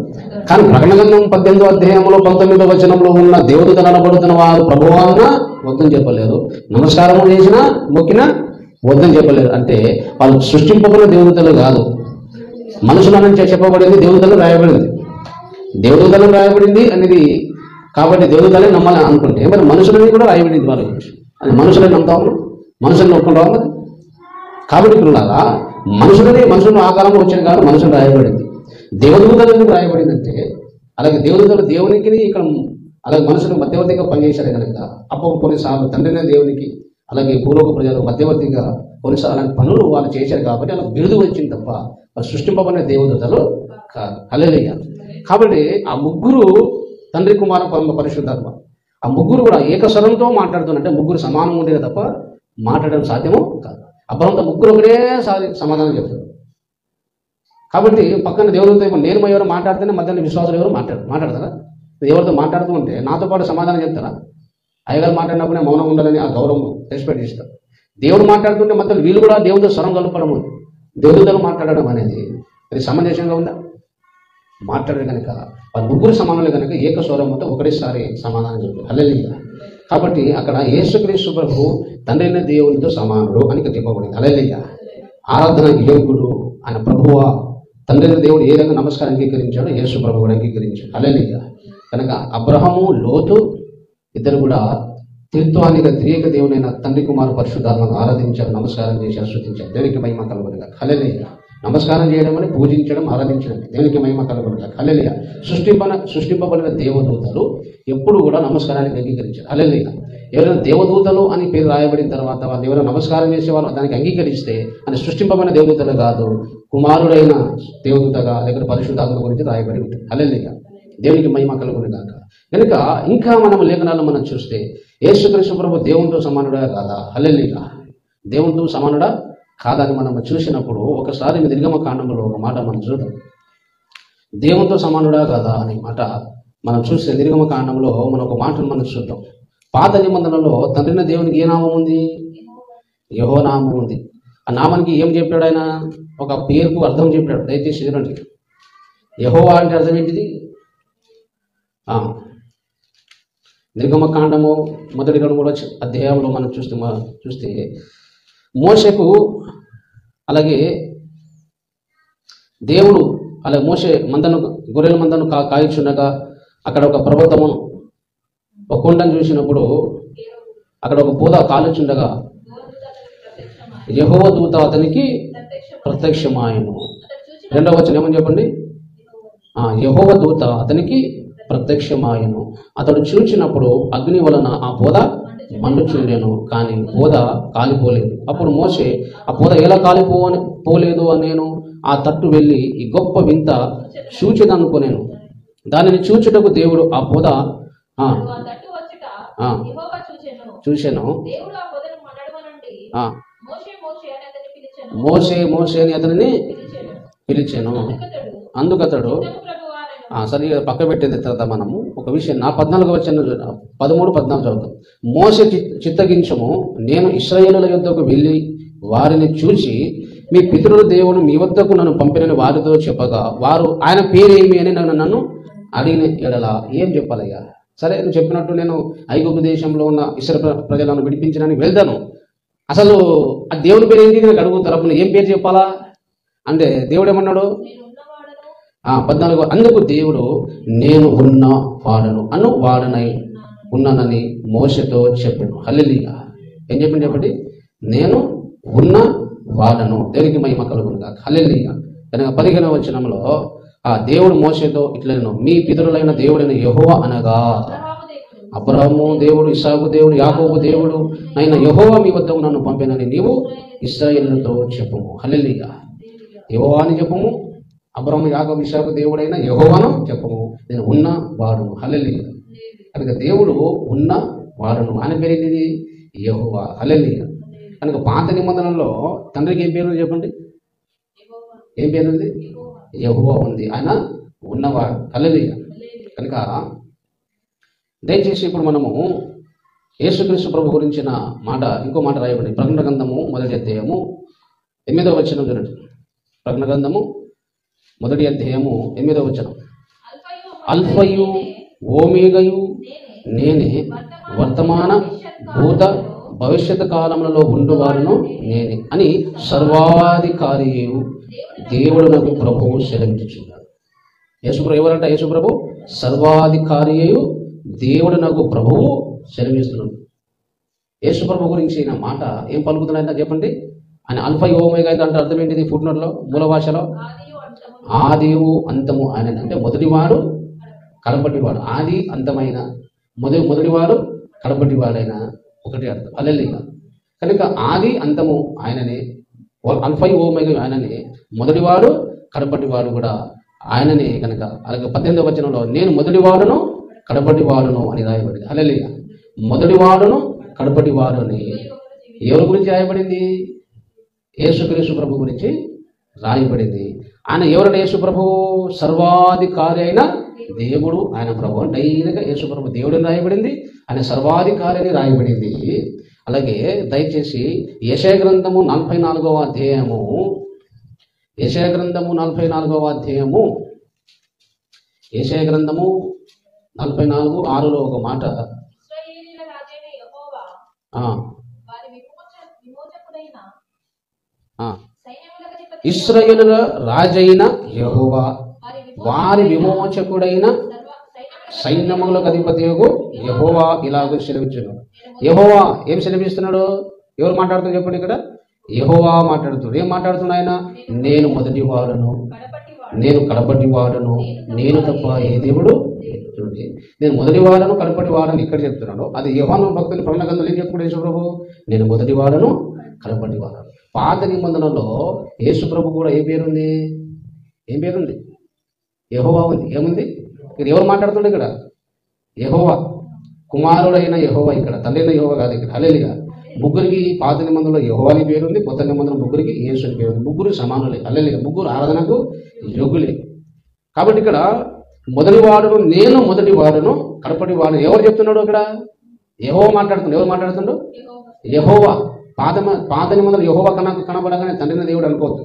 కానీ ప్రకటన గ్రంథం 18వ అధ్యాయంలో 19వ వచనంలో ఉన్న దేవదూత కనబడుతున్న వారు ప్రభువా అన్నా వద్దని చెప్పలేరు, నమస్కారం చేసినా మొక్కినా వద్దని చెప్పలేరు. అంటే వాళ్ళు సృష్టింపబడిన దేవదూతలు కాదు, మనుషుల నుంచి చెప్పబడింది, దేవదూతలు రాయబడింది, దేవదూతలు రాయబడింది అనేది. కాబట్టి దేవదూతలే నమ్మాలి అనుకుంటే మరి మనుషులని కూడా రాయబడింది వాళ్ళ గురించి. అది మనుషులని నమ్ముతాము, మనుషులను ఒప్పుకుంటాము మరి. కాబట్టి పిల్లలారా మనుషుల ఆకారంలో వచ్చిన కాదు మనుషులు రాయబడింది. దేవదూతలను రాయబడిందంటే అలాగే దేవదూతలు దేవునికి ఇక్కడ అలాగే మనుషులు మధ్యవర్తిగా పనిచేశారు కనుక అప్పుడు కొన్నిసార్లు తండ్రినే దేవునికి అలాగే భూలోక ప్రజలు మధ్యవర్తిగా కొన్నిసార్లు అలాంటి పనులు వాళ్ళు చేశారు కాబట్టి అలా బిరుదు వచ్చింది తప్ప వాళ్ళు సృష్టింపబడిన దేవదూతలు కాదు. హల్లెలూయా. కాబట్టి ఆ ముగ్గురు తండ్రి కుమార పరమ పరిశుద్ధాత్మ ఆ ముగ్గురు కూడా ఏకస్వరంతో మాట్లాడుతున్నట్టే ముగ్గురు సమానం ఉండేది తప్ప మాట్లాడడం సాధ్యమో కాదు. అబ్రహాంతో ముగ్గురు ఒకటేసారి సమాధానం చెప్తారు. కాబట్టి పక్కన దేవుడితో నేను ఎవరు మాట్లాడితేనే మధ్యలో విశ్వాసులు ఎవరు మాట్లాడతారా? ఎవరితో మాట్లాడుతూ ఉంటే నాతో పాటు సమాధానం చెప్తారా? అయ్యగారు మాట్లాడినప్పుడే మౌనం ఉండాలని ఆ గౌరవం రెస్పెక్ట్ ఇస్తారు. దేవుడు మాట్లాడుతుంటే మధ్యలో వీళ్ళు కూడా దేవుడితో స్వరం కలపడం, దేవుడితో మాట్లాడడం అనేది అది సమంజసంగా ఉందా? మాట్లాడే కనుక వాళ్ళ ముగ్గురు సమానులు కనుక ఏకస్వరంతో ఒకటేసారి సమాధానం చెప్పారు. హల్లెలూయా. కాబట్టి అక్కడ యేసుక్రీస్తు ప్రభు తండ్రిని దేవునితో సమానుడు అని చెప్పబడింది. హల్లెలూయా. ఆరాధన యోగ్యుడు ఆయన ప్రభువా తండ్రిని దేవుడు ఏ విధంగా నమస్కారం అంగీకరించాడో యేసు ప్రభు కూడా అంగీకరించాడు. హల్లెలూయా. కనుక అబ్రహాము లోతు ఇద్దరు కూడా త్రిత్వానికి త్రియక దేవునైన తండ్రి కుమారు పరిశుద్ధాత్మను ఆరాధించారు, నమస్కారం చేసి స్తుతించారు. దేవునికి మహిమ కలుగునుగా. హల్లెలూయా. నమస్కారం చేయడం అని పూజించడం, ఆరాధించడం. దేవునికి మహిమ కలుగునుగా. హల్లెలూయా. సృష్టింపబడిన దేవదూతలు ఎప్పుడు కూడా నమస్కారానికి అంగీకరించారు. హల్లెలూయా. ఎవరైనా దేవదూతలు అని పేరు రాయబడిన తర్వాత వాళ్ళు ఎవరైనా నమస్కారం చేసేవాళ్ళు దానికి అంగీకరిస్తే అని సృష్టింపబడిన దేవదూతలు కాదు, కుమారుడైన దేవదూతగా లేకపోతే పరిశుద్ధాత్మ గురించి రాయబడి ఉంటుంది. హల్లెలూయా. దేవునికి మహిమ కలుగునుగాక. కనుక ఇంకా మనం లేఖనాలు మనం చూస్తే యేసుక్రీస్తు ప్రభు దేవునితో సమానుడా కాదా? హల్లెలూయా. దేవునితో సమానుడా కాదా అని మనం చూసినప్పుడు ఒకసారి నిర్గమ కాండంలో ఒక మాట మనం చూద్దాం. దేవునితో సమానుడా కాదా అనే మాట మనం చూస్తే నిర్గమ కాండంలో మనం ఒక మాటను మనం చూద్దాం. పాత నిబంధనలో తండ్రిన దేవునికి ఏ నామం ఉంది? యెహోవా నామం ఉంది. ఆ నామానికి ఏం చెప్పాడు ఆయన? ఒక పేరుకు అర్థం చెప్పాడు. దయచేసి చూడండి. యెహోవా అంటే అర్థం ఏంటిది? నిర్గమకాండము మొదటి 3వ అధ్యాయంలో మనం చూస్తే మోషేకు అలాగే దేవుడు అలాగే మోషే గొర్రెల మందను కాయచుండగా అక్కడ ఒక పర్వతము ఒక కొండను చూసినప్పుడు అక్కడ ఒక పూద కాలుచుండగా యెహోవా దూత అతనికి ప్రత్యక్షమాయెను. 2వ వచనం ఏమని చెప్పండి? యెహోవా దూత అతనికి ప్రత్యక్షమాయెను. అతడు చూచినప్పుడు అగ్ని వలన ఆ పొద మండుచుండెను, కానీ పొద కాలిపోలేదు. అప్పుడు మోషే ఆ పొద ఎలా కాలిపోలేదు అని నేను ఆ తట్టు వెళ్ళి ఈ గొప్ప వింత చూచెదనుకొనేను. దానిని చూచుటకు దేవుడు ఆ పొద చూశాను. మోషే అని అతనిని పిలిచాను. అందుకతడు సరే పక్క పెట్టేది తర్వాత మనము ఒక విషయం 14వ వచనం 13, 14 చదువుతాం. మోషే చిత్తగించము, నేను ఇశ్రాయేలుల యొద్దకు వెళ్ళి వారిని చూచి మీ పితరుల దేవుడు మీ వద్దకు నన్ను పంపినని వారితో చెప్పగా వారు ఆయన పేరేమి అని నన్ను అడిగిన ఎడల ఏం చెప్పాలయ్యా? సరే నువ్వు చెప్పినట్టు నేను ఐగుప్తు దేశంలో ఉన్న ఇశ్రాయేలు ప్రజలను విడిపించడానికి వెళ్తాను. అసలు ఆ దేవుని పేరు ఏంటి నాకు అడుగుతారు. అప్పుడు ఏం పేరు చెప్పాలా అంటే దేవుడు ఏమన్నాడు? 14. అందుకు దేవుడు నేను ఉన్న వాడనై ఉన్నానని మోషేతో చెప్పాడు. హల్లెలూయా. ఏం చెప్పింది చెప్పండి? నేను ఉన్న వాడను. దేవునికి మహిమ కలుగునుగాక. హల్లెలూయా. కనుక 15వ వచనంలో ఆ దేవుడు మోషేతో ఇట్లను మీ పితరులైన దేవుడైన యెహోవా అనగా అబ్రహాము దేవుడు, ఇస్సాకు దేవుడు, యాకోబు దేవుడు అయిన యెహోవా మీ వద్దకు నన్ను పంపినని నీవు ఇశ్రాయేలుతో చెప్పుము. హల్లెలూయా. యెహోవా అని చెప్పుము. అబ్రహాము యాకోబు ఇస్సాకు దేవుడైన యెహోవాను చెప్పము. నేను ఉన్న వాడును. హల్లెలూయా. కనుక దేవుడు ఉన్న వాడును. ఆయన పేరు ఏంటిది? యెహోవా. హల్లెలూయా. కనుక పాత నిబంధనలో తండ్రికి ఏం పేరు చెప్పండి? ఏం పేరు ఉంది? యెహోవా ఉంది. ఆయన ఉన్నవాడు. హల్లెలూయా. కనుక దయచేసి ఇప్పుడు మనము యేసుక్రీస్తు ప్రభు గురించిన మాట ఇంకో మాట రాయబడి ప్రకటన గ్రంథము 1వ అధ్యాయము 8వ వచనం చూడండి. ప్రకటన గ్రంథము 1వ అధ్యాయము 8వ వచనం. అల్ఫయు ఓమేగయు నేనే, వర్తమాన భూత భవిష్యత్ కాలములలో ఉండువారును నేనే అని సర్వాధికారియు దేవుడు నాకు ప్రభువు సెలవించుచున్నాడు. యేసుప్రభు ఎవరంట? యేసుప్రభు సర్వాధికారియు దేవుడు నాకు ప్రభువు సెలవిస్తున్నాడు. యేసుప్రభు గురించి నా మాట ఏం పలుకుతున్నాయంట చెప్పండి. ఆయన అల్ఫా ఓమేగా అంటే అర్థం ఏంటిది? ఫుట్నోట్లో మూల భాషలో ఆదియు అంతము ఆయన అంటే మొదటివాడు కడపటివాడు, ఆది అంతమైన మొదటివాడు కడపటివాడైన ఒకటి అర్థం. హల్లెలూయా. కనుక ఆది అంతము ఆయననే, అల్ఫా ఓమేగా ఆయననే, మొదటివాడు కడపటివాడు కూడా ఆయననే. కనుక అలాగే 18వ వచనంలో నేను మొదటివాడును కడపటివాడును అని రాయబడింది. హల్లెలూయా. మొదటివాడును కడపటివాడు అని ఎవరి గురించి రాయబడింది? యేసుక్రీస్తు ప్రభు గురించి రాయబడింది. ఆయన ఎవరంటే యేసు ప్రభు సర్వాధికారి అయిన దేవుడు, ఆయన ప్రభు డైరెక్ట్గా యేసు ప్రభు దేవుడిని రాయబడింది, ఆయన సర్వాధికారి అని రాయబడింది. అలాగే దయచేసి యెషయా గ్రంథము 44వ అధ్యాయము, యెషయా గ్రంథము 44వ అధ్యాయము, యెషయా గ్రంథము 44:6లో ఒక మాట, ఇశ్రాయేలుల రాజైన యెహోవా వారి విమోచకుడైన సైన్యములకు అధిపతియగు యెహోవా ఇలాగ సెలవిస్తున్నాడు. యెహోవా ఏం సెలవిస్తున్నాడు? ఎవరు మాట్లాడుతున్నారు చెప్పండి ఇక్కడ? యెహోవా మాట్లాడుతున్నాడు. ఏం మాట్లాడుతున్నా ఆయన? నేను మొదటి వాడును, నేను కడపటి వాడును, నేను తప్ప ఏ దేవుడు చూడండి. నేను మొదటి వాడను కడపటి వాడని ఇక్కడ చెప్తున్నాడు. అది యోహాను భక్తుని ప్రకటన గ్రంథంలో ఏం చెప్పుకుంటే యేసుప్రభు నేను మొదటి వాడను కడపటి వాడను. పాత నిబంధనలో యేసుప్రభు కూడా ఏ పేరుంది? ఏం పేరుంది? యెహోవా ఉంది. ఏముంది? ఇక్కడ ఎవరు మాట్లాడుతుండే? ఇక్కడ యెహోవా కుమారుడైన యెహోవా, ఇక్కడ తండ్రి అయిన యెహోవా కాదు. ఇక్కడ హల్లెలూయా. ముగ్గురికి పాత నిబంధనలో యెహోవా అని పేరుంది, కొత్త నిబంధనలో ముగ్గురికి యేసు అని పేరుంది. ముగ్గురు సమానులే. హల్లెలూయా. ముగ్గురు ఆరాధనకు యోగ్యులే. కాబట్టి ఇక్కడ మొదటి వాడును, నేను మొదటి వాడును కడపటి వాడును ఎవరు చెప్తున్నాడు? ఇక్కడ యెహోవా మాట్లాడుతున్నాడు. ఎవరు మాట్లాడుతున్నాడు? యెహోవా. పాత నిబంధనలు యెహోవా కనబడగానే తండ్రిన దేవుడు అనుకోవద్దు.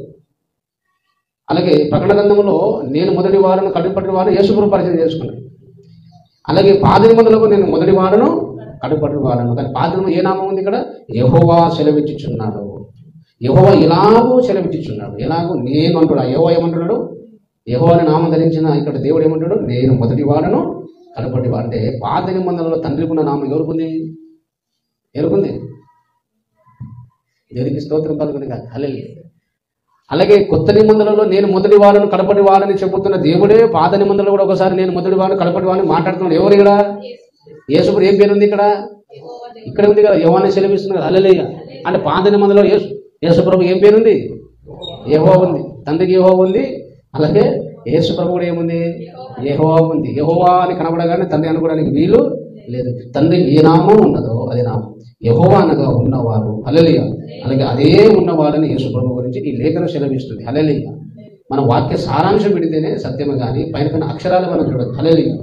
అలాగే ప్రకటన గ్రంథంలో నేను మొదటి వాడును కడపటి వాడును యేసుప్రభు పరిచయం చేసుకున్నాడు. అలాగే పాత నిబంధనలకు నేను మొదటి వాడును కడపటి వాడును. కానీ పాత నిబంధనలో ఏ నామం ఉంది? ఇక్కడ యెహోవా సెలవిచ్చుచున్నాడు. యెహోవా ఇలాగూ సెలవిచ్చుచున్నాడు. ఎలాగూ నేను అంటున్నాడు. యెహోవా ఏమంటున్నాడు? యెహోవాని నామం ధరించిన ఇక్కడ దేవుడు ఏమంటాడు? నేను మొదటి వాడును కడపటి వాడు. అంటే పాత నిబంధనలో తండ్రికి ఉన్న నామం ఎవరుకుంది? ఎవరుకుంది? దేవునికి స్తోత్రం కలుగును గాక. హల్లెలూయా. అలాగే కొత్త నిబంధనలో నేను మొదటి వాడును కడపటి వాడని చెబుతున్న దేవుడే పాత నిబంధనలో కూడా ఒకసారి నేను మొదటి వాడును కడపటి వాడిని మాట్లాడుతున్నాడు. ఎవరు ఇక్కడ? యేసుప్రభు ఏం పేరు ఉంది ఇక్కడ? ఇక్కడ ఉంది కదా, యెహోవాని సెలవిస్తుంది కదా. హల్లెలూయా. అంటే పాత నిబంధనలో యేసుప్రభు ఏం పేరుంది? యెహోవా ఉంది. తండ్రికి యెహోవా ఉంది. అలాగే యేసుప్రభు కూడా ఏముంది? యెహోవా ఉంది. యెహోవా అని కనబడగానే తండ్రి అనుకోవడానికి వీలు లేదు. తండ్రికి ఏ నామం ఉన్నదో అదే నామం యెహోవా అనగా ఉన్నవారు. హల్లెలూయా. అలాగే అదే ఉన్నవాడని యేసుప్రభు గురించి ఈ లేఖనం సెలవిస్తుంది. హల్లెలూయా. మన వాక్య సారాంశం పెడితేనే సత్యమే కానీ పైన అక్షరాలు మనం చూడదు. హల్లెలూయా.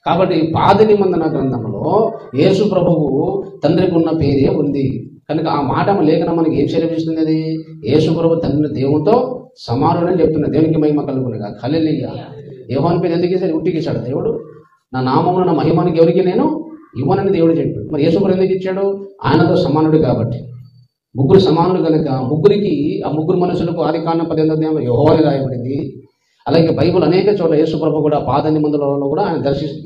కాబట్టి పాత నిబంధన గ్రంథంలో యేసుప్రభువు తండ్రికి ఉన్న పేరే ఉంది కనుక ఆ మాట లేఖనం మనకి ఏం సెలవిస్తుంది? అది యేసుప్రభు తండ్రి దేవునితో సమానుడని చెప్తున్నా. దేవునికి మహిమ కలుగునుగా. హల్లెలూయా. యెహోవాని పేరు ఎందుకు ఇచ్చాడు? ఉట్టికి ఇచ్చాడు దేవుడు. నా నామమున నా మహిమానికి ఎవరికి నేను ఇవ్వనని దేవుడు చెప్పాడు. మరి యేసుప్రభు ఎందుకు ఇచ్చాడు? ఆయనతో సమానుడు కాబట్టి. ముగ్గురు సమానుడు కనుక ముగ్గురికి ఆ ముగ్గురు మనుషులకు ఆదికాండం 18వ అధ్యాయంలో యెహోవాని రాయబడింది. అలాగే బైబిల్ అనేక చోట్ల యేసుప్రభు కూడా పాత నిబంధనలలో కూడా ఆయన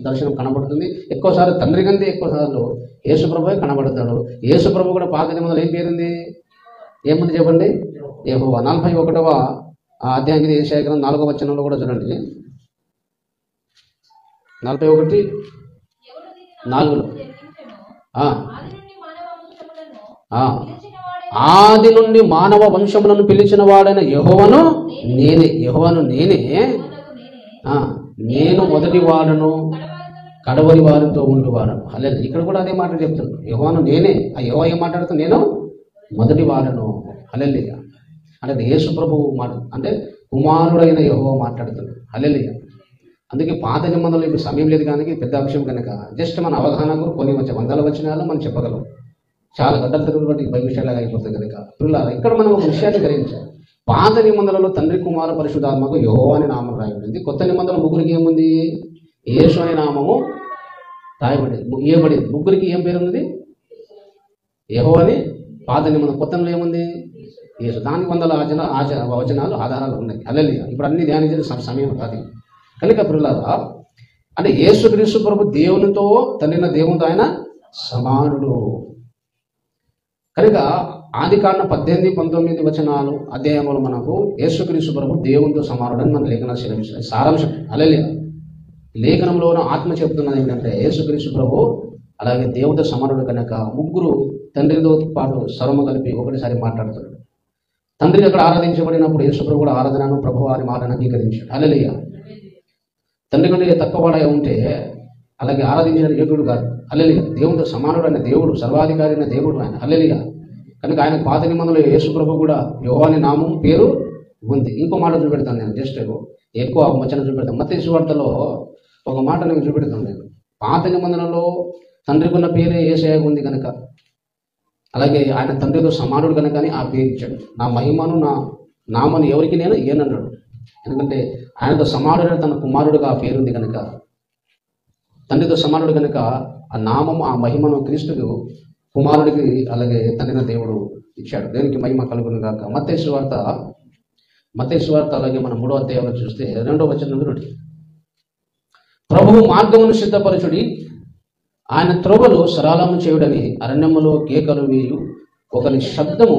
దర్శనం కనబడుతుంది. ఎక్కువసార్లు తండ్రి కంటే ఎక్కువసార్లు యేసుప్రభువే కనబడతాడు. యేసుప్రభు కూడా పాత నిబంధనలు ఏం పేరుంది? ఏముంది చెప్పండి? యెహోవా. 41వ అధ్యాయం యెషయా గ్రంథం 4వ వచనంలో కూడా చూడండి. 41:4లో ఆది నుండి మానవ వంశములను పిలిచిన వాడైన యెహోవాను నేనే. యెహోవాను నేనే. నేను మొదటి వాడును కడవరి వారితో ఉండువాడను. అలాగే ఇక్కడ కూడా అదే మాట చెప్తున్నాను. యెహోవాను నేనే. ఆ యెహోవా ఏం మాట్లాడుతాను? నేను మొదటి వాడను. హల్లెలూయా. అంటే యేసు ప్రభువు మాట అంటే కుమారుడైన యెహోవా మాట్లాడుతున్నాడు. హల్లెలూయా. అందుకే పాత నిబంధనలు ఇప్పుడు సమయం లేదు కానీ పెద్ద అంశం కనుక జస్ట్ మన అవగాహనకు కొన్ని వందల వచనాలు మనం చెప్పగలం. చాలా గడ్డల తరగతి బట్టి 10 నిమిషాలుగా అయిపోతుంది కనుక పిల్లలు ఇక్కడ మనం ఒక విషయాన్ని గ్రహించాలి. పాత నిబంధనలలో తండ్రి కుమార పరిశుద్ధాత్మకు యెహోవా అని నామం రాయబడింది. కొత్త నిబంధనల ముగ్గురికి ఏముంది? యేసు అనే నామము ఇవ్వబడింది. ముగ్గురికి ఏం పేరు ఉంది? యెహోవా అని పాత నిబంధన. కొత్తలో ఏముంది? యేసు. దానికి వందల వచనాలు ఆధారాలు ఉన్నాయి. హల్లెలూయా. ఇప్పుడు అన్ని ధ్యానించిన సమయం కాదు కనుక ప్రియులారా, అంటే యేసుక్రీస్తు ప్రభు దేవునితో తండ్రిన దేవునితో ఆయన సమానుడు కనుక ఆదికాండం 18-19 వచనాలు అధ్యాయములు మనకు యేసుక్రీస్తు ప్రభు దేవునితో సమానుడని మన లేఖనాలు సెలవిస్తాయి. సారాంశం. హల్లెలూయా. లేఖనంలోనూ ఆత్మ చెప్తున్నది ఏంటంటే యేసుక్రీస్తు ప్రభు అలాగే దేవునితో సమానుడు కనుక ముగ్గురు తండ్రితో పాటు సర్వము కలిపి ఒకటిసారి మాట్లాడుతున్నాడు. తండ్రి అక్కడ ఆరాధించబడినప్పుడు యేసు ప్రభు కూడా ఆరాధనను ప్రభు వారి మాటను అంగీకరించాడు. హల్లెలూయా. తండ్రి కంటే తక్కువవాడై ఉంటే అలాగే ఆరాధించిన యోగ్యుడు కాదు. హల్లెలూయా. దేవునితో సమానుడు అనే దేవుడు, సర్వాధికారి అయిన దేవుడు ఆయన. హల్లెలూయా. కనుక ఆయన పాత నిబంధనలో యేసు ప్రభు కూడా యెహోవా అనే నామం పేరు ఉంది. ఇంకో మాట చూపెడతాను నేను, జస్ట్ ఎక్కువ వచనం చూపెడతాను. మత్తయి సువార్తలో ఒక మాట నేను చూపెడతాను. నేను పాత నిబంధనలో తండ్రికి ఉన్న పేరే యేసయ్యకు ఉంది కనుక, అలాగే ఆయన తండ్రితో సమానుడు కనుక అని ఆ పేరు ఇచ్చాడు. నా మహిమను నా నామను ఎవరికి నేను ఏనన్నాడు. ఎందుకంటే ఆయనతో సమానుడైన తన కుమారుడుగా ఆ పేరుంది కనుక, తండ్రితో సమానుడు కనుక ఆ నామము ఆ మహిమను క్రీస్తుకు కుమారుడికి అలాగే తండ్రిన దేవుడు ఇచ్చాడు. దేవునికి మహిమ కలుగును గాక. మత్తయి సువార్త అలాగే మనం 3వ అధ్యాయంలో చూస్తే 2వ వచనం నుండి, ప్రభువు మార్గమును సిద్ధపరచుడి, ఆయన త్రోవలు సరళము చేయుడని అరణ్యములో కేకలు వేయు ఒకరి శబ్దము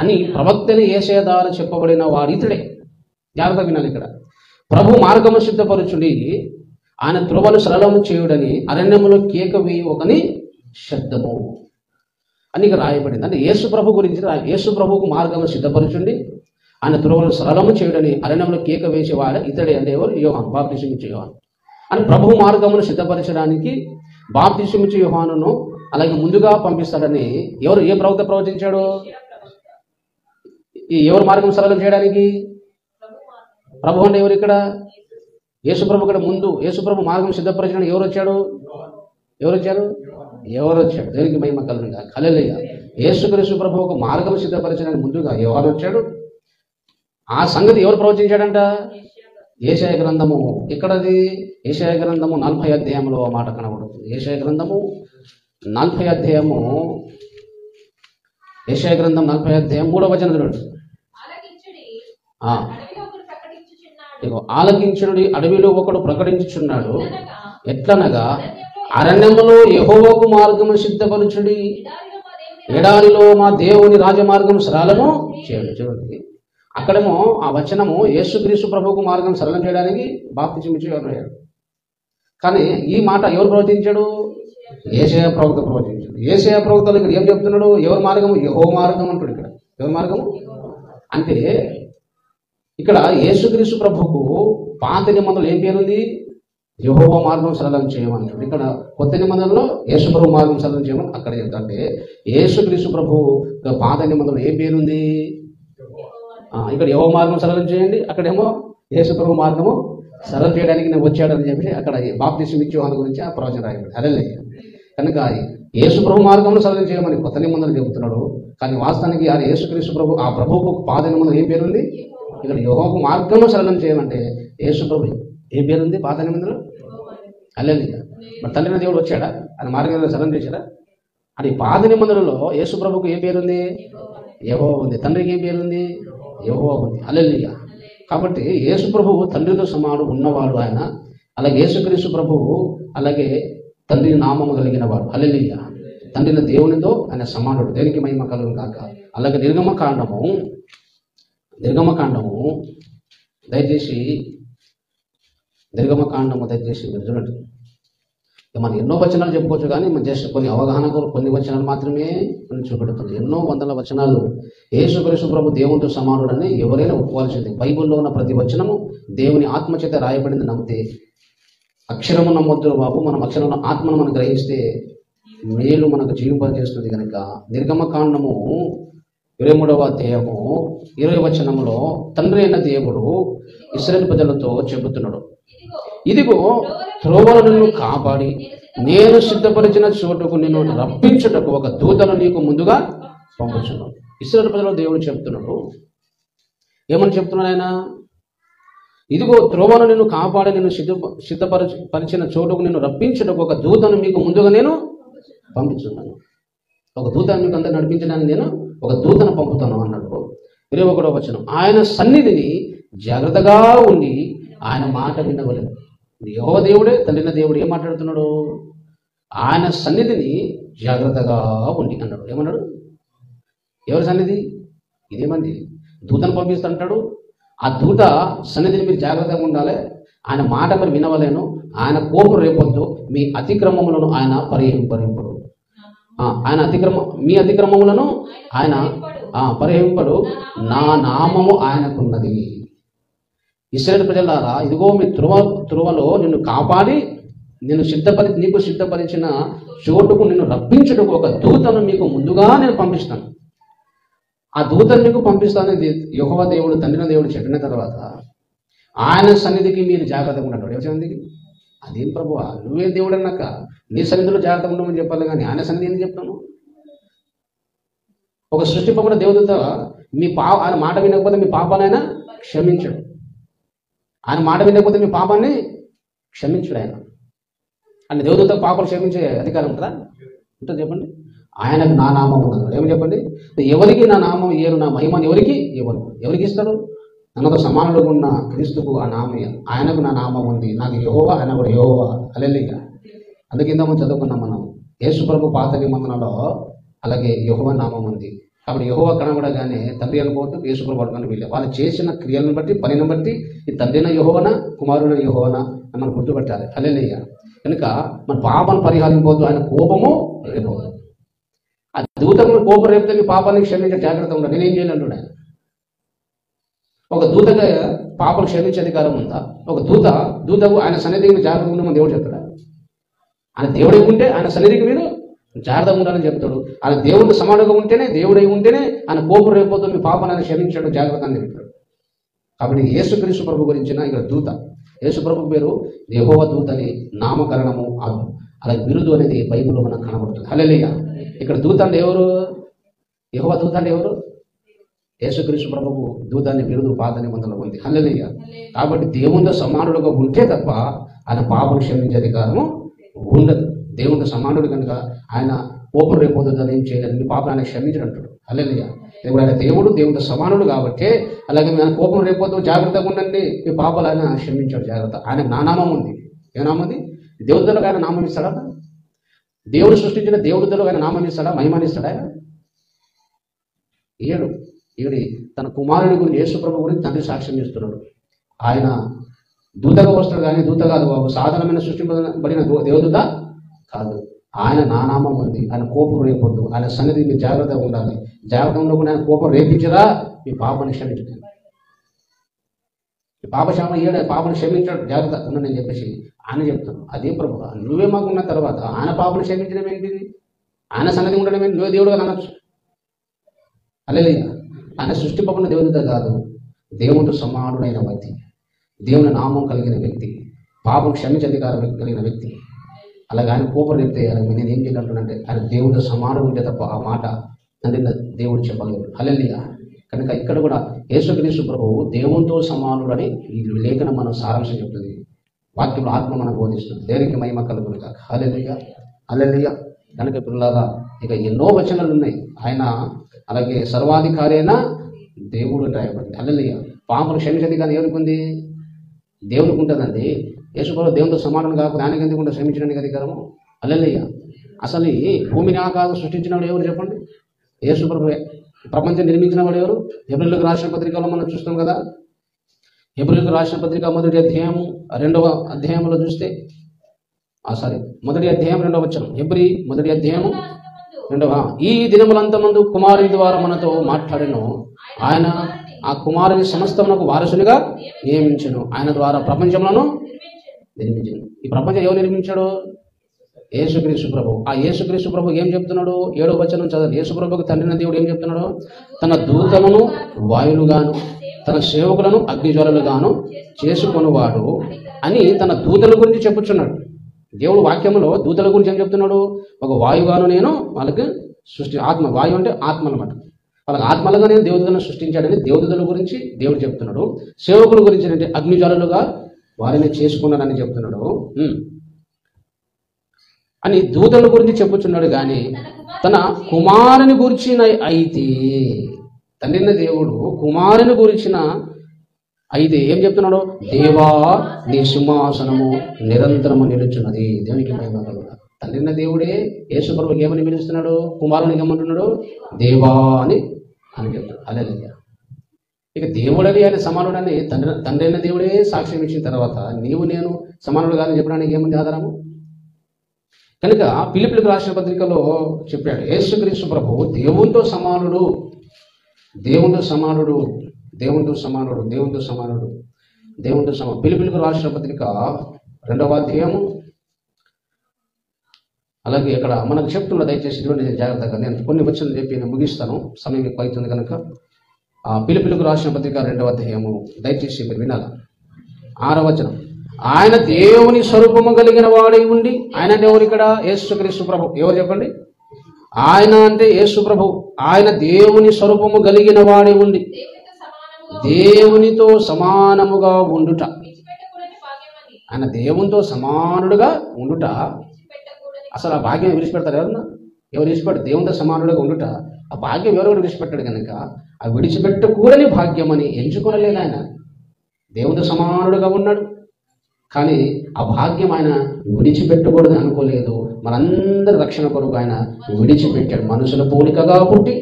అని ప్రవక్తని యేషయా ద్వారా చెప్పబడిన వాడితడే. జాగ్రత్త వినాలి ఇక్కడ. ప్రభు మార్గము సిద్ధపరచుడి, ఆయన త్రోవలు సరళము చేయుడని అరణ్యములో కేక వేయు ఒకని శబ్దము అని ఇక్కడ రాయబడింది. అంటే యేసు ప్రభు గురించి, యేసు ప్రభువుకు మార్గము సిద్ధపరచుండి, ఆయన త్రోవలు సరళము చేయుడని అరణ్యంలో కేక వేసేవాడు ఇతడే. అంటే ఎవరు? యోహాను, బాప్తిసం ఇచ్చే యోహాను. అని ప్రభు మార్గమును సిద్ధపరచడానికి బాప్తిసం ఇచ్చే యోహానును అలాగే ముందుగా పంపిస్తాడని ఏ ప్రవక్త ప్రవచించాడు? ఎవరు మార్గం సరళం చేయడానికి? ప్రభు అంటే ఎవరు ఇక్కడ? యేసు ప్రభు ఇక్కడ ముందు యేసు ప్రభు మార్గం సిద్ధపరచడానికి ఎవరు వచ్చాడు? దేవునికి మహిమ కలుగును గాక. హల్లెలూయా. యేసుక్రీస్తు ప్రభు ఒక మార్గం సిద్ధపరచడానికి ముందుగా యోహాను వచ్చాడు. ఆ సంగతి ఎవరు ప్రవచించాడంట? యెషయా గ్రంథము. ఇక్కడది యెషయా గ్రంథము 40వ అధ్యాయంలో ఆ మాట కనబడుతుంది. యెషయా గ్రంథం 40వ అధ్యాయం 3వ వచనం చూడండి. ఆలకించుడి, అడవిలో ఒకడు ప్రకటించుచున్నాడు, ఎట్లనగా అరణ్యములో యెహోవాకు మార్గము సిద్ధపరచుడి, ఎడారిలో మా దేవుని రాజమార్గం సరళము చేయండి. చూడండి, అక్కడేమో ఆ వచనము యేసుక్రీస్తు ప్రభువుకు మార్గం సరళం చేయడానికి బాప్తిసం ఇచ్చి అయ్యాడు. కానీ ఈ మాట ఎవరు ప్రవచించాడు? యేషయా ప్రవక్త ప్రవచించాడు. యేషయా ప్రవక్తలు ఇక్కడ ఏం చెప్తున్నాడు? ఎవరి మార్గము? యెహోవా మార్గం అంటాడు. ఇక్కడ ఎవరి మార్గము అంటే ఇక్కడ యేసుక్రీస్తు ప్రభువుకు పాత నిబంధనలో ఏం పేరుంది? యెహోవా మార్గం సరళం చేయమన్నాడు. ఇక్కడ కొత్త నిబంధనలో యేసు ప్రభు మార్గం సరళం చేయమని అక్కడ చెప్తాంటే, యేసుక్రీస్తు ప్రభువు పాత నిబంధనలో ఏ పేరుంది? ఇక్కడ యెహోవా మార్గం సరళం చేయండి, అక్కడేమో యేసు ప్రభు మార్గము సరళం చేయడానికి నేను వచ్చాడని చెప్పి అక్కడ బాప్తిసం ఇచ్చే వాళ్ళ గురించి ఆ ప్రవచనం రాయబడి. అదే కనుక యేసు ప్రభు మార్గంలో సరళం చేయమని కొత్త నిబంధనలు చెబుతున్నాడు. కానీ వాస్తవానికి ఆ యేసుక్రీస్తు ప్రభు ఆ ప్రభువుకు పాత నిబంధన ఏం పేరుంది? ఇక్కడ యెహోవాకు మార్గంలో సరళం చేయమంటే యేసు ప్రభు ఏ పేరుంది పాత నిబంధనలో? హల్లెలూయా. మరి తండ్రిన దేవుడు వచ్చాడా? ఆయన మార్గంలో సరళం చేశాడా? అని పాత నిబంధనలో యేసు ప్రభుకు ఏ పేరుంది? యెహోవా ఉంది. తండ్రికి ఏం పేరుంది? యెహోవా ఉంది. హల్లెలూయా. కాబట్టి యేసు ప్రభువు తండ్రితో సమానుడు ఉన్నవాడు ఆయన. అలాగే యేసుక్రీస్తు ప్రభువు అలాగే తండ్రి నామము కలిగిన వాడు. హల్లెలూయా. తండ్రిన దేవునితో ఆయన సమానుడు. దేనికి మహిమ కలుగును గాక. అలాగే నిర్గమకాండము దయచేసి మీరు చూడండి. మనం ఎన్నో వచనాలు చెప్పుకోవచ్చు, కానీ మనం జస్ట్ కొన్ని అవగాహనకు కొన్ని వచనాలు మాత్రమే మనం చూపెడుతుంది. ఎన్నో వందల వచనాలు యేసుక్రీస్తు ప్రభు దేవునితో సమానుడని ఎవరైనా ఒప్పుకోవాల్సింది. బైబిల్లో ఉన్న ప్రతి వచనము దేవుని ఆత్మచేత రాయబడింది నమ్మితే, అక్షరము నమ్మొద్దు బాబు, మనం అక్షరం ఆత్మను మనం గ్రహిస్తే మేలు మనకు జీవింపజేస్తుంది. కనుక నిర్గమకాండము 23వ అధ్యాయము 20వ వచనములో తండ్రి అయిన దేవుడు ఇశ్రాయేలు ప్రజలతో చెబుతున్నాడు, ఇదిగో త్రోవలను కాపాడి నేను సిద్ధపరిచిన చోటుకు నిన్ను రప్పించుటకు ఒక దూతను నీకు ముందుగా పంపుచున్నాను. ఇశ్రాయేలు ప్రజలు దేవుడు చెప్తున్నాడు. ఏమని చెప్తున్నాడు ఆయన? ఇదిగో త్రోవను నిన్ను కాపాడి నిన్ను సిద్ధపరిచిన చోటుకు నిన్ను రప్పించుటకు ఒక దూతను మీకు ముందుగా నేను పంపించున్నాను. ఒక దూతను మీకు అందరు నడిపించడానికి నేను ఒక దూతను పంపుతాను అన్నాడు. 21వ వచనం, ఆయన సన్నిధిని జాగ్రత్తగా ఉండి ఆయన మాట వినవలెను. యెహోవా దేవుడే, తండ్రిన దేవుడు ఏం మాట్లాడుతున్నాడు? ఆయన సన్నిధిని జాగ్రత్తగా ఉండి అన్నాడు. ఏమన్నాడు? ఎవరి సన్నిధి? ఇదేమంది? దూతను పంపిస్తుంటాడు. ఆ దూత సన్నిధిని మీరు జాగ్రత్తగా ఉండాలి, ఆయన మాట మీరు వినవలేను, ఆయన కోపం రేపొద్దు, మీ అతిక్రమములను ఆయన పరిహరింపడు, ఆయన మీ అతిక్రమములను ఆయన పరిహరింపడు, నా నామము ఆయనకున్నది. ఇశ్రాయేలు ప్రజలారా, ఇదిగో మీ త్రువలో నిన్ను కాపాడి నీకు సిద్ధపరిచిన చోటుకు నిన్ను రప్పించుటకు ఒక దూతను మీకు ముందుగా నేను పంపిస్తాను. ఆ దూతను నీకు పంపిస్తాను యెహోవా దేవుడు, తండ్రిన దేవుడు చెప్పిన తర్వాత ఆయన సన్నిధికి మీరు జాగ్రత్తగా ఉన్నాడు. ఎవరి సన్నిధికి? అదేం ప్రభువా, నువ్వే దేవుడు అన్నాక నీ సన్నిధిలో జాగ్రత్తగా ఉండమని చెప్పాలి, కానీ ఆయన సన్నిధి ఏం చెప్తాను? ఒక సృష్టిపకుడు దేవుడితో ఆయన మాట వినకపోతే మీ పాపానైనా క్షమించడు. ఆయన మాట వినకపోతే మీ పాపాన్ని క్షమించడు. ఆయన అంటే దేవుడితో పాపాలు క్షమించే అధికారం ఉంటుందా? ఉంటుంది చెప్పండి. ఆయనకు నా నామం ఉన్నది. ఏమని చెప్పండి? ఎవరికి నా నామం ఇయ్యరు, నా మహిమను ఎవరికి ఇస్తాడు? నన్నతో సమానులుగా ఉన్న క్రీస్తుకు ఆ నామే, ఆయనకు నా నామం ఉంది, నాకు యెహోవా, ఆయన కూడా యెహోవా. హల్లెలూయా. అందుకే ఇంత మనం చదువుకున్నాం మనం, యేసు ప్రభు పాత నిబంధనలో అలాగే యెహోవా నామం ఉంది. కాబట్టి యెహోవా కనబడగానే తండ్రి అనుకోవద్దు, యేసు ప్రభు అనుకోవడం వీళ్ళే. వాళ్ళు చేసిన క్రియలను బట్టి, పనిని బట్టి ఈ తండ్రిన యెహోవానా, కుమారుడైన యెహోవానా అని మనం గుర్తుపెట్టాలి. హల్లెలూయా. కనుక మన పాపాన్ని పరిహారింపవద్దు, ఆయన కోపము రేపవద్దు. ఆ దూతకు కోపం రేపితే మీ పాపాన్ని క్షమించే జాగ్రత్త ఉండదు. నేనేం చేయాలంటున్నా? ఒక దూతగా పాపలు క్షమించే అధికారం ఉందా? ఒక దూతకు ఆయన సన్నిధికి జాగ్రత్త ఉండమని దేవుడు చెప్తాడా? ఆయన దేవుడై ఉంటే ఆయన సన్నిధికి మీరు జాగ్రత్తగా ఉండాలని చెప్తాడు. ఆయన దేవుడు సమానంగా ఉంటేనే, దేవుడై ఉంటేనే ఆయన కోపం రేపొద్దు, మీ పాపాన్ని క్షమించాడు, జాగ్రత్త అని చెప్తాడు. కాబట్టి యేసుక్రీస్తు ప్రభు గురించిన ఇక్కడ దూత, యేసు ప్రభు పేరు యెహోవా దూత అని నామకరణము, అలాగే బిరుదు అనేది బైబిల్లో మనకు కనబడుతుంది. హల్లెలూయా. ఇక్కడ దూత అంటే ఎవరు? యెహోవా దూత అంటే ఎవరు? యేసుక్రీస్తు ప్రభువు దూతాన్ని బిరుదు పాత నిబంధనలో ఉంది. హల్లెలూయా. కాబట్టి దేవునితో సమానుడుగా ఉంటే తప్ప ఆయన పాపం క్షమించే అధికారము ఉండదు. దేవునితో సమానుడు కనుక ఆయన కోపం రేపొద్దు ఏం చేయలేదు, మీ పాపం ఆయన క్షమించడు అంటాడు. హల్లెలూయా. ఇప్పుడు ఆయన దేవునితో సమానుడు కాబట్టి అలాగే ఆయన కోపం రేపొద్దు, జాగ్రత్తగా ఉండండి, మీ పాపాలు ఆయన క్షమించాడు, జాగ్రత్త. ఆయన నా నామం ఉంది. ఏ నామం ఉంది? దేవుడితో ఆయన నామం ఇస్తాడా? దేవుడు సృష్టించిన దేవుడితో ఆయన నామం ఇస్తాడా? మహిమని ఇస్తాడా? ఆయన ఈవిడి తన కుమారుడి గురించి, యేసు ప్రభు గురించి తండ్రి సాక్ష్యం ఇస్తున్నాడు. ఆయన దూతగా వస్తాడు, కానీ దూత కాదు, సాధారణమైన సృష్టింపబడిన దేవదూత కాదు. ఆయన నా నామం ఉంది, ఆయన కోపం రేపొద్దు, ఆయన సన్నిధి మీరు జాగ్రత్తగా ఉండాలి. జాగ్రత్తగా ఉండకుండా ఆయన కోపం రేపించరా, మీ పాపని క్షమించండి, మీ పాపని క్షమించాడు, జాగ్రత్త ఉండండి అని చెప్పేసి ఆయన చెప్తాను. అదే ప్రభు, నువ్వే మాకున్న తర్వాత ఆయన పాపని క్షమించడం ఏంటిది? ఆయన సన్నిధి ఉండడం ఏంటి? నువ్వే దేవుడుగా అనొచ్చు. హల్లెలూయా. ఆయన సృష్టిపకున్న దేవుడితో కాదు, దేవుడు సమానుడైన వ్యక్తి, దేవుని నామం కలిగిన వ్యక్తి, పాపం క్షమించే అధికారం కలిగిన వ్యక్తి. అలాగే ఆయన కోపం రేపితే నేను ఏం చేయగలుగుతానంటే ఆయన దేవుడితో సమానం ఉంటే తప్ప ఆ మాట తండ్రి దేవుడు చెప్పగలరు. హల్లెలూయా. కనుక ఇక్కడ కూడా యేసుక్రీస్తు ప్రభువు దేవునితో సమానుడు అని ఈ లేఖనం మనం సారాంశం చెప్తుంది. వాక్యంలో ఆత్మ మనం బోధిస్తుంది. దేవునికి మహిమ కలుగును గాక. హల్లెలూయా. హల్లెలూయా. కనుక పిల్లలారా, ఇక ఎన్నో వచనాలు ఉన్నాయి. ఆయన అలాగే సర్వాధికారి అయిన దేవుడు రాయబడింది. హల్లెలూయా. పాపను క్షమించేది కానీ ఎవరికి ఉంది? దేవునికి ఉంటుందండి. యేసు ప్రభు దేవునితో సమానం కాకపోతే ఆయనకి ఎందుకు క్షమించడానికి అధికారము? హల్లెలూయా. అసలు ఈ భూమిని ఆకాశం సృష్టించిన వాడు ఎవరు చెప్పండి? యేసు ప్రభువే. ప్రపంచం నిర్మించిన వాడు ఎవరు? హెబ్రీయులకు రాసిన పత్రికలో మనం చూస్తాం కదా. హెబ్రీయులకు రాసిన పత్రిక మొదటి అధ్యాయము 2వ అధ్యాయంలో చూస్తే మొదటి అధ్యాయం 2వ వచనం. హెబ్రీ మొదటి అధ్యాయము 2వ. ఈ దినములంతమందు కుమారుని ద్వారా మనతో మాట్లాడెను, ఆయన ఆ కుమారుని సమస్తమునకు వారసునిగా నియమించెను, ఆయన ద్వారా ప్రపంచములను నిర్మించను. ఈ ప్రపంచం ఎవరు నిర్మించాడు? యేసుక్రీస్తు ప్రభు. ఆ యేసుక్రీస్తు ప్రభు ఏం చెప్తున్నాడు? 7వ వచనం చదవండి. యేసు ప్రభుకు తండ్రిన దేవుడు ఏం చెప్తున్నాడు? తన దూతలను వాయులుగాను తన సేవకులను అగ్నిజ్వాలలుగాను చేసుకొనువాడు అని తన దూతల గురించి చెప్పుచున్నాడు. దేవుడు వాక్యంలో దూతల గురించి ఏం చెప్తున్నాడు? ఒక వాయుగాను నేను వాళ్ళకి సృష్టి, ఆత్మ, వాయువు అంటే ఆత్మ అన్నమాట. వాళ్ళకి ఆత్మలుగానే దేవదూతలను సృష్టించాడని దేవదూతల గురించి దేవుడు చెప్తున్నాడు. సేవకుల గురించి అంటే అగ్నిజ్వాలలుగా వారిని చేసుకున్నాడని చెప్తున్నాడు అని దూతల గురించి చెప్పుచున్నాడు. కానీ తన కుమారుని గురించిన అయితే తండ్రిన దేవుడు కుమారుని గురించిన అయితే ఏం చెప్తున్నాడు? దేవా నీ సింహాసనము నిరంతరము నిలుచున్నది. దేవునికి మహిమ కలుగును. తండ్రిన దేవుడే యేసు ప్రభువుకి ఏమని పిలుస్తున్నాడు? కుమారునికి ఏమంటున్నాడు? దేవా అని చెప్తున్నాడు. హల్లెలూయా. ఇక దేవుడని ఆయన సమానుడని తండ్రి అయిన దేవుడే సాక్ష్యం ఇచ్చిన తర్వాత నీవు నేను సమానుడు కాదని చెప్పడానికి ఏముంది ఆధారము? కనుక ఫిలిప్పీయులకు రాసిన పత్రికలో చెప్పాడు, యేసుక్రీస్తు ప్రభువు దేవునితో సమానుడు, దేవునితో సమానుడు, దేవునితో సమానుడు, దేవునితో సమానుడు, దేవునితో సమానుడు. ఫిలిప్పీయులకు రాసిన పత్రిక 2వ అధ్యాయము. అలాగే ఇక్కడ మనకు చెప్తున్న, దయచేసి ఇటువంటి జాగ్రత్తగా నేను కొన్ని వచనాలు చెప్పి నేను ముగిస్తాను, సమయం ఎక్కువ అవుతుంది కనుక. ఫిలిప్పీయులకు రాసిన పత్రిక 2వ అధ్యాయము దయచేసి మీరు వినాలి. 6వ వచనం. ఆయన దేవుని స్వరూపము కలిగిన వాడై ఉండి, ఆయన అంటే ఎవరు ఇక్కడ? యేసుక్రీస్తు ప్రభు. ఎవరు చెప్పండి? ఆయన అంటే యేసు ప్రభు. ఆయన దేవుని స్వరూపము కలిగిన వాడై ఉండి దేవునితో సమానముగా ఉండుట. ఆయన దేవునితో సమానుడుగా ఉండుట. అసలు ఆ భాగ్యం విడిచిపెడతారు ఎవరన్నా? ఎవరు విడిచిపెట్టారు? దేవునితో సమానుడుగా ఉండుట ఆ భాగ్యం ఎవరు విడిచిపెట్టాడు కనుక ఆ విడిచిపెట్టకూడని భాగ్యం అని ఎంచుకోనలేదు. ఆయన దేవునితో సమానుడుగా ఉన్నాడు, కానీ ఆ భాగ్యం ఆయన విడిచిపెట్టకూడదని అనుకోలేదు. మనందరి రక్షణ కొరకు ఆయన విడిచిపెట్టాడు. మనుషుల పోలికగా పుట్టి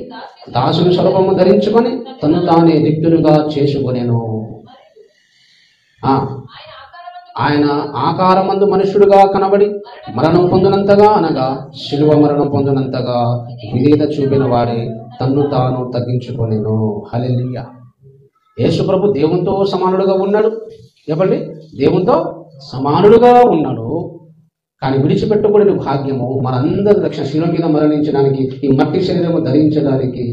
దాసుని స్వరూపము ధరించుకొని తను తానే రిక్తునిగా చేసుకొనెను. ఆయన ఆకారమందు మనుష్యుడుగా కనబడి మరణం పొందినంతగా, అనగా శిలువ మరణం పొందినంతగా విధేయత చూపిన వాడే తన్ను తాను తగ్గించుకొనెను. హల్లెలూయా. యేసు ప్రభు దేవునితో సమానుడుగా ఉన్నాడు. చెప్పండి, దేవునితో సమానుడుగా ఉన్నాడు, కానీ విడిచిపెట్టకూడని భాగ్యము మనందరి రక్షణ శిలువ మీద మరణించడానికి, ఈ మట్టి శరీరము ధరించడానికి,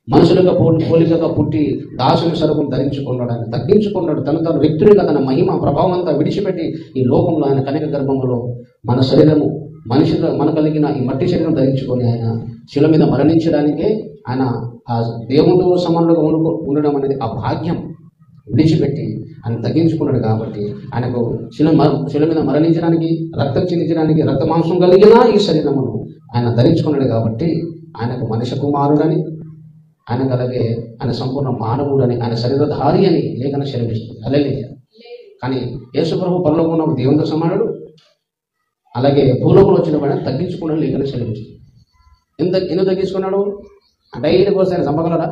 మనుషులుగా పోలికగా పుట్టి దాసుని స్వరూపం ధరించుకున్నాడు. తగ్గించుకున్నాడు. తను వ్యక్తులుగా తన మహిమ ప్రభావం అంతా విడిచిపెట్టి ఈ లోకంలో ఆయన కనిక గర్భంలో మన శరీరము మన కలిగిన ఈ మట్టి శరీరం ధరించుకొని ఆయన శిలువ మీద మరణించడానికే ఆయన ఆ దేవునితో సమానులుగా ఉండడం అనేది ఆ భాగ్యం విడిచిపెట్టి ఆయన తగ్గించుకున్నాడు. కాబట్టి ఆయనకు శిలువ మీద మరణించడానికి, రక్తం చిందించడానికి, రక్త మాంసం కలిగిన ఈ శరీరమును ఆయన ధరించుకున్నాడు. కాబట్టి ఆయనకు మనిషి కుమారుడని, ఆయనకు అలాగే ఆయన సంపూర్ణ మానవుడని, ఆయన శరీరధారి అని లేఖన సెలవిస్తుంది. హల్లెలూయా. కానీ యేసు ప్రభు పరలోకంలో దేవునితో సమానుడు, అలాగే భూలోకంలో వచ్చిన వాడిని తగ్గించుకున్నాడు లేఖన సెలవిస్తుంది. ఎందుకు తగ్గించుకున్నాడు? డైలీ కోసం ఆయన చంపగలరా?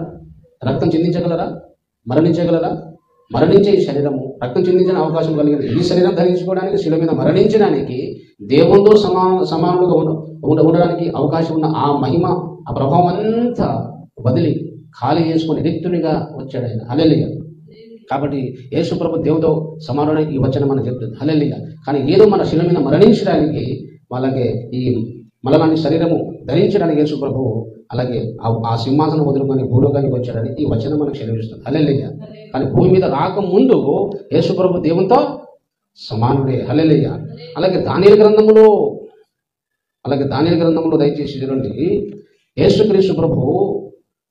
రక్తం చిందించగలరా? మరణించగలరా? మరణించే ఈ శరీరము, రక్తం చిందించిన అవకాశం కలిగింది. ఈ శరీరం ధరించుకోవడానికి, శిలువ మీద మరణించడానికి, దేవునితో సమానులుగా ఉండడానికి అవకాశం ఉన్న ఆ మహిమ, ఆ ప్రభావం అంతా వదిలి ఖాళీ చేసుకుని రిక్తునిగా వచ్చాడు ఆయన. హల్లెలూయా. కాబట్టి యేసు ప్రభు దేవుతో సమానుడై ఈ వచనం మనం చెప్తుంది. హల్లెలూయా. కానీ ఏదో మన శిలువ మీద మరణించడానికి, అలాగే ఈ మలనాటి శరీరము ధరించడానికి యేసు ప్రభు అలాగే ఆ సింహాసనం వదులుకొని భూలోకానికి వచ్చాడని ఈ వచనం మనకు సెలవిస్తుంది. హల్లెలూయా. కానీ భూమి మీద రాకముందు యేసు ప్రభు దేవునితో సమానుడే. హల్లెలూయా. అలాగే దానియేలు గ్రంథంలో దయచేసి చూడండి, యేసుక్రీస్తు ప్రభు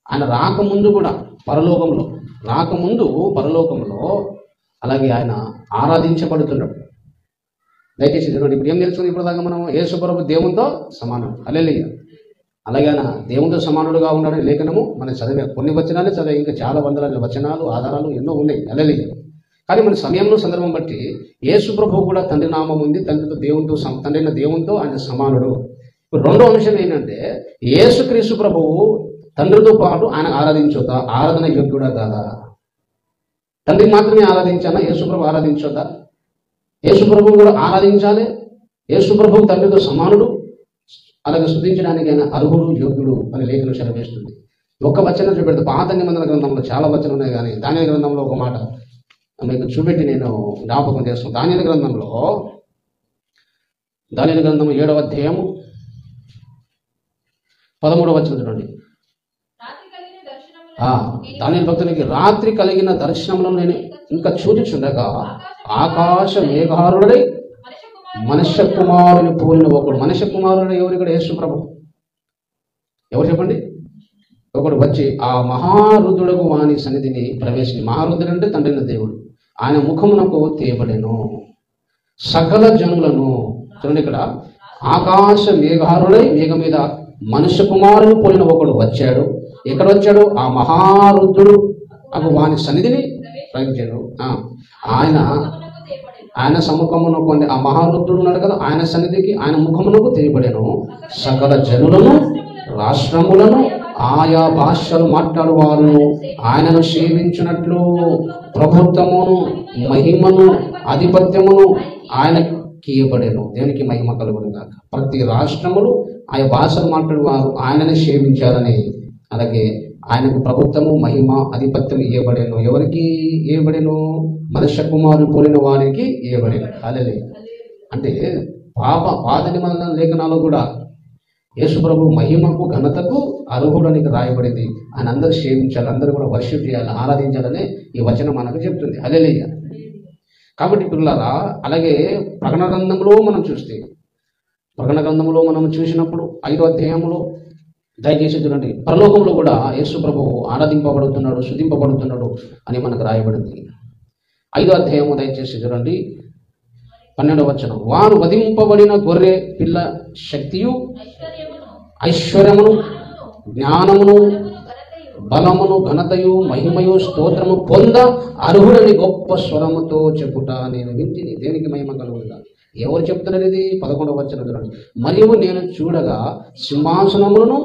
ఆయన రాకముందు కూడా పరలోకంలో అలాగే ఆయన ఆరాధించబడుతున్నాడు. దయచేసి చూడండి. ఇప్పుడు ఏం తెలుస్తుంది? ఇప్పుడు దాకా మనం యేసు ప్రభు దేవునితో సమానం. హల్లెలూయా. అలాగే ఆయన దేవునితో సమానుడుగా ఉన్నాడని లేఖనము మనం చదివే కొన్ని వచనాలే చదివే, ఇంకా చాలా వందల వచనాలు ఆధారాలు ఎన్నో ఉన్నాయి. హల్లెలూయా. కానీ మన సమయంలో సందర్భం బట్టి యేసు ప్రభువు కూడా తండ్రి నామం ఉంది, తండ్రి అయిన దేవునితో ఆయన సమానుడు. ఇప్పుడు రెండో అంశం ఏంటంటే, యేసుక్రీస్తు ప్రభువు తండ్రితో పాటు ఆయన ఆరాధించొద్దా? ఆరాధన యోగ్యుడా కాదా? తండ్రి మాత్రమే ఆరాధించాలా? యేసు ప్రభు ఆరాధించొద్దా? యేసు ప్రభువు కూడా ఆరాధించాలి. యేసు ప్రభువు తండ్రితో సమానుడు, అలాగే స్తుతించడానికి ఆయన అర్హుడు, యోగ్యుడు అని లేఖనం సెలవిస్తుంది. ఒక్క వచనం చూపెడితే పాత నిబంధన గ్రంథంలో చాలా వచనం ఉన్నాయి, కానీ దానియేలు గ్రంథంలో ఒక మాట మీకు చూపెట్టి నేను జ్ఞాపకం చేస్తున్నాను. దానియేలు గ్రంథము 7వ అధ్యాయము 13వ వచనం చూడండి. దానియేలు భక్తునికి రాత్రి కలిగిన దర్శనంలో నేను ఇంకా చూచుచుండగా ఆకాశ మేఘారుడై మనుష్య కుమారుని పోలిన ఒకడు. మనుష్య కుమారుడు ఎవరు ఇక్కడ? యేసు ప్రభు. ఎవరు చెప్పండి? ఒకడు వచ్చి ఆ మహారుద్రుడకు వాని సన్నిధిని ప్రవేశించి, మహారుద్రుడు అంటే తండ్రిన దేవుడు, ఆయన ముఖమునకు తేబడెను. సకల జనులను, చూడండి ఇక్కడ, ఆకాశ మేఘారుడై మేఘ మీద మనుష్య కుమారుని పోలిన ఒకడు వచ్చాడు. ఎక్కడ వచ్చాడు? ఆ మహారుద్రుడు అకు వాని సన్నిధిని ప్రవేశించాడు. ఆయన సముఖమునకు, ఆ మహారుద్రుడు ఉన్నాడు కదా, ఆయన సన్నిధికి, ఆయన ముఖమునకు తేబడెను. సకల జనులను, రాష్ట్రములను, ఆయా భాషలు మాట్లాడు వారును ఆయనను సేవించినట్లు ప్రభుత్వమును, మహిమను, ఆధిపత్యమును ఆయనకి ఇవ్వబడెను. దేనికి మహిమ కలుగును గాక. ప్రతి రాష్ట్రములు, ఆయా భాషలు మాట్లాడు వారు ఆయనని సేవించాలని, అలాగే ఆయనకు ప్రభుత్వము, మహిమ, ఆధిపత్యం ఇవ్వబడేను. ఎవరికి ఇవ్వబడేను? మనుష్య కుమారుడు పోలిన వారికి ఇవ్వబడేను. హల్లెలూయా. అంటే పాత నిబంధన లేఖనాలు కూడా యేసుప్రభు మహిమకు, ఘనతకు అర్హుడని రాయబడింది. ఆయన అందరూ సేవించాలి, అందరూ కూడా వర్షిప్ చేయాలి, ఆరాధించాలని ఈ వచనం మనకు చెప్తుంది. హల్లెలూయా. కాబట్టి పిల్లలారా, అలాగే ప్రకటన గ్రంథంలో మనం చూస్తే, ప్రకటన గ్రంథంలో మనం చూసినప్పుడు 5వ అధ్యాయంలో దయచేసి చూడండి, పరలోకంలో కూడా యేసు ప్రభువు ఆరాధింపబడుతున్నాడు, స్తుతింపబడుతున్నాడు అని మనకు రాయబడింది. 5వ అధ్యాయము దయచేసి చూడండి, 12వ వచనం. వారు వధింపబడిన గొర్రె పిల్ల శక్తియు, ఐశ్వర్యమును, జ్ఞానమును, బలమును, ఘనతయు, మహిమయు, స్తోత్రము పొంద అర్హుడని గొప్ప స్వరముతో చెప్పుట నేను వింటిని. దేనికి మహిమ కలుగుతుందా? ఎవరు చెప్తున్నారు ఇది? 11వ వచనం చూడండి. మరియు నేను చూడగా సింహాసనములను,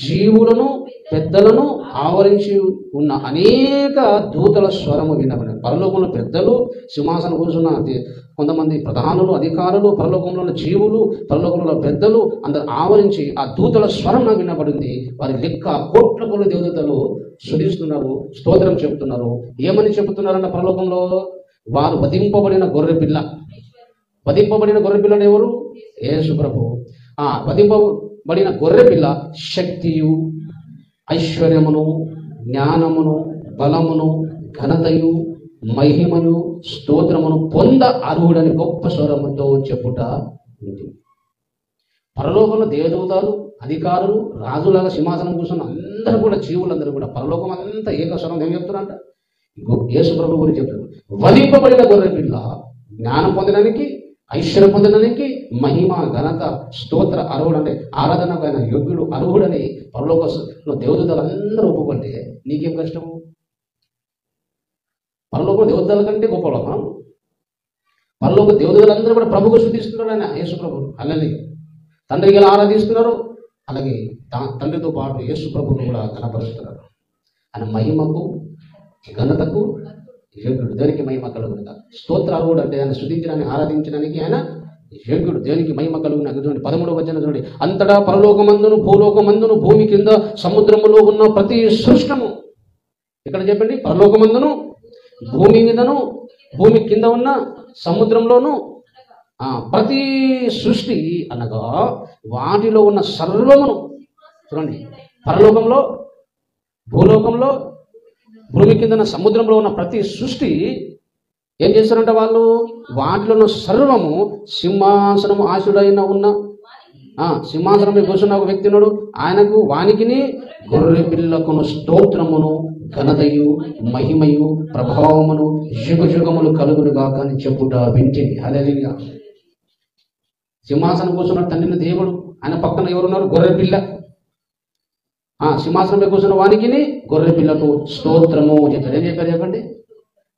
జీవులను, పెద్దలను ఆవరించి ఉన్న అనేక దూతల స్వరము వినబడి. పరలోకంలో పెద్దలు, సింహాసనం కూర్చున్న కొంతమంది ప్రధానులు, అధికారులు, పరలోకంలో జీవులు, పరలోకంలో పెద్దలు అందరు ఆవరించి ఆ దూతల స్వరం నాకు వినబడింది. వారి లెక్క కోట్ల కొలు దేవతలు స్తుతిస్తున్నారు, స్తోత్రం చెబుతున్నారు. ఏమని చెబుతున్నారన్న పరలోకంలో? వారు వధింపబడిన గొర్రె పిల్ల. వధింపబడిన గొర్రె పిల్లడు ఎవరు? యేసు ప్రభువు. వధింపబడిన గొర్రె పిల్ల శక్తియు, ఐశ్వర్యమును, జ్ఞానమును, బలమును, ఘనతయు, మహిమయు, స్తోత్రమును పొంద అర్హుడని గొప్ప స్వరముతో చెప్పుట ఉంది. పరలోకంలో దేవదూతలు, అధికారులు, రాజులాగా సింహాసనం కూర్చున్న అందరూ కూడా, జీవులందరూ కూడా పరలోకం అంతా ఏకస్వరం ఏం చెప్తున్నారంట? యేసు ప్రభు గురించి చెప్తున్నారు. వధింపబడిన గొర్రె పిల్ల జ్ఞానం పొందడానికి, ఐశ్వర్యం పొందడానికి, మహిమ, ఘనత, స్తోత్ర అర్హుడు, అంటే ఆరాధనకు ఆయన యోగ్యుడు, అర్హుడని పరలోకంలో దేవదూతలు అందరూ ఒప్పుకుంటే నీకేం కష్టము? పరలోక దేవతల కంటే గొప్పవాళ్ళం. పరలోక దేవతలందరూ కూడా ప్రభుకు స్తుతిస్తున్నారు. ఆయన యేసు ప్రభువు. అలాగే తండ్రికి ఎలా ఆరాధిస్తున్నారు, అలాగే తండ్రితో పాటు యేసు ప్రభువును కూడా కనపరుస్తున్నారు. ఆయన మహిమకు, ఘనతకు యోగ్యుడు. దేనికి మహిమ కలుగునుగా. స్తోత్ర అర్హుడు, అంటే ఆయన స్తుతించడానికి, ఆరాధించడానికి ఆయన యోగ్యుడు. దేనికి మహిమ కలుగును. చూడండి 13వ వచనం చూడండి. అంతటా పరలోకమందును, భూలోకమందును, భూమి కింద, సముద్రములో ఉన్న ప్రతి సృష్టము. ఇక్కడ చెప్పండి, పరలోకమందును, భూమి మీదను, భూమి కింద ఉన్న సముద్రంలోను ప్రతి సృష్టి అనగా వాటిలో ఉన్న సర్వమును. చూడండి, పరలోకంలో, భూలోకంలో, భూమి కింద ఉన్న సముద్రంలో ఉన్న ప్రతి సృష్టి ఏం చేస్తారంటే వాళ్ళు వాటిలో ఉన్న సర్వము సింహాసనము ఆశుడైన ఉన్న సింహాసనం మీద కూర్చున్న ఒక వ్యక్తి ఉన్నాడు. ఆయనకు, వానికిని, గొర్రె పిల్లకును స్తోత్రమును, ఘనతయు, మహిమయు, ప్రభావమును యుగయుగములు కలుగునుగా కానీ చెప్పుట వింటిని. హల్లెలూయా. సింహాసనం కూర్చున్న తండ్రిని దేవుడు, ఆయన పక్కన ఎవరున్నారు? గొర్రె పిల్ల. సింహాసనం మీద కూర్చున్న వానికిని, గొర్రె పిల్లకు స్తోత్రము చెప్పారు. ఏం చెప్పారు చెప్పండి?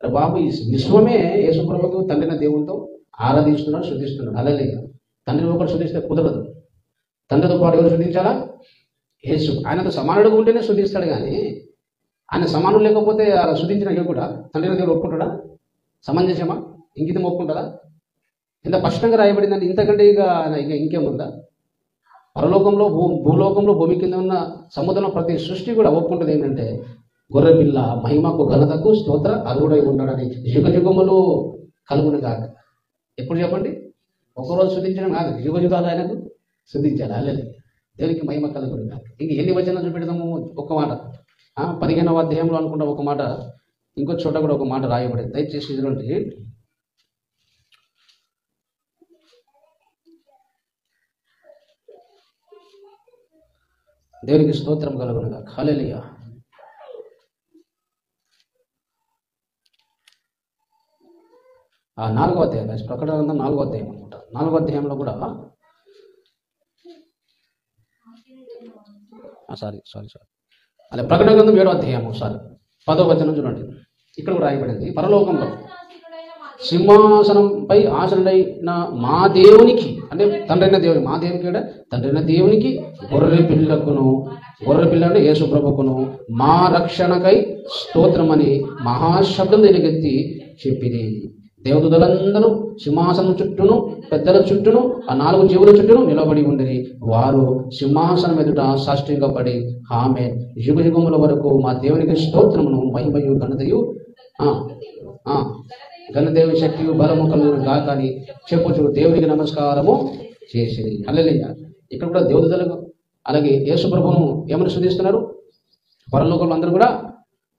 బాబు, ఈ విశ్వమే యేసు ప్రభువుకు, తండ్రిన దేవునితో ఆరాధిస్తున్నాడు, శుద్ధిస్తున్నాడు. హల్లెలూయా. తండ్రిని ఒకటి శుద్ధిస్తే కుదరదు. తండ్రితో పాటు ఎవరు శుద్ధించాలా? యేసు. ఆయనతో సమానుడుగా ఉంటేనే శుద్ధిస్తాడు. కానీ ఆయన సమానుడు లేకపోతే శుద్ధించిన కూడా తండ్రిన దేవుడు ఒప్పుకుంటాడా? సమంజసమా? ఇంకితం ఒప్పుకుంటారా? ఇంత స్పష్టంగా రాయబడిందంటే ఇంతకంటే ఇక ఇంకేముందా? పరలోకంలో, భూలోకంలో, భూమి కింద ఉన్న సముద్రంలో ప్రతి సృష్టి కూడా ఒప్పుకుంటుంది ఏంటంటే గొర్రె పిల్ల మహిమకు, ఘనతకు, స్తోత్ర అర్హుడై ఉన్నాడని యుగయుగములు కలుగును కాక. ఎప్పుడు చెప్పండి? ఒకరోజు శుద్ధించడం కాదు, యుగయుగాలు ఆయనకు శుద్ధించాలి. అల్లెలు దేవునికి మహిమ కలుగును కాక. ఇంక ఎన్ని వచనాలు చూపెడదాము? ఒక మాట 15వ అధ్యాయంలో అనుకుంటా ఒక మాట, ఇంకో చోట కూడా ఒక మాట రాయబడింది. దయచేసి ఇదిగోండి, దేవునికి స్తోత్రం కలుగునుగా. హల్లెలూయా. ఆ 4వ అధ్యాయం, ప్రకటన గ్రంథం 4వ అధ్యాయం అనుకుంటా. 4వ అధ్యాయంలో కూడా సారీ అలా ప్రకటన గ్రంథం 7వ అధ్యాయం సారీ 10వ వచనం చూడండి. ఇక్కడ కూడా రాయబడింది, పరలోకంలో సింహాసనంపై ఆసనుడైన మా దేవునికి, అంటే తండ్రైన దేవుని, మా దేవునికి అంటే తండ్రైన దేవునికి, గొర్రె పిల్ల అంటే యేసు ప్రభుకును మా రక్షణకై స్తోత్రమని మహాశబ్దం ఎలుగెత్తి చెప్పిరి. దేవదూతలందరూ సింహాసనం చుట్టూను పెద్దల చుట్టూను ఆ 4 జీవుల చుట్టూను నిలబడి ఉండిరి. వారు సింహాసనం ఎదుట సాష్టాంగపడి ఆమేన్, యుగ యుగముల వరకు మా దేవునికి స్తోత్రమును మహిమయు ఘనతయు ఘనదేవి శక్తియు బలము కలుగును గాక అని చెప్పుచు దేవునికి నమస్కారము చేసిరి. హల్లెలూయా. ఇక్కడ కూడా దేవదూతలకు అలాగే యేసు ప్రభువును ఏమని స్తుతిస్తున్నారు? పరలోకంలో అందరూ కూడా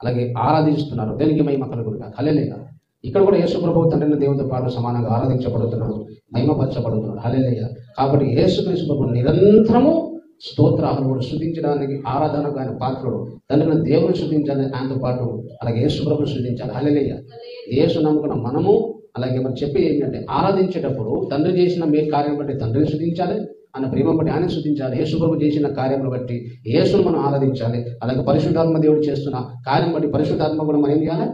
అలాగే ఆరాధిస్తున్నారు. దేవునికి మహిమ కలుగును గాక. హల్లెలూయా. ఇక్కడ కూడా యేసు ప్రభువు తండ్రిని దేవునితో పాటు సమానంగా ఆరాధించబడుతున్నాడు, మహిమపరచబడుతున్నాడు. హల్లెలూయా. కాబట్టి యేసుక్రీస్తు ప్రభువు నిరంతరము స్తోత్రాలను స్తుతించడానికి ఆరాధనకు ఆయన పాత్రుడు. తండ్రిని దేవుని స్తుతించాలి, ఆయనతో పాటు అలాగే యేసు ప్రభువును స్తుతించాలి. హల్లెలూయా. యేసు నమ్ముకున్న మనము అలాగే మనం చెప్పి ఏంటంటే ఆరాధించేటప్పుడు తండ్రి చేసిన మీ కార్యం బట్టి తండ్రిని స్తుతించాలి, ఆయన ప్రేమ బట్టి ఆయన స్తుతించాలి. యేసు ప్రభు చేసిన కార్యమును బట్టి యేసును మనం ఆరాధించాలి. అలాగే పరిశుద్ధాత్మ దేవుడు చేస్తున్న కార్యం బట్టి పరిశుద్ధాత్మ కూడా మనం ఏం చేయాలి?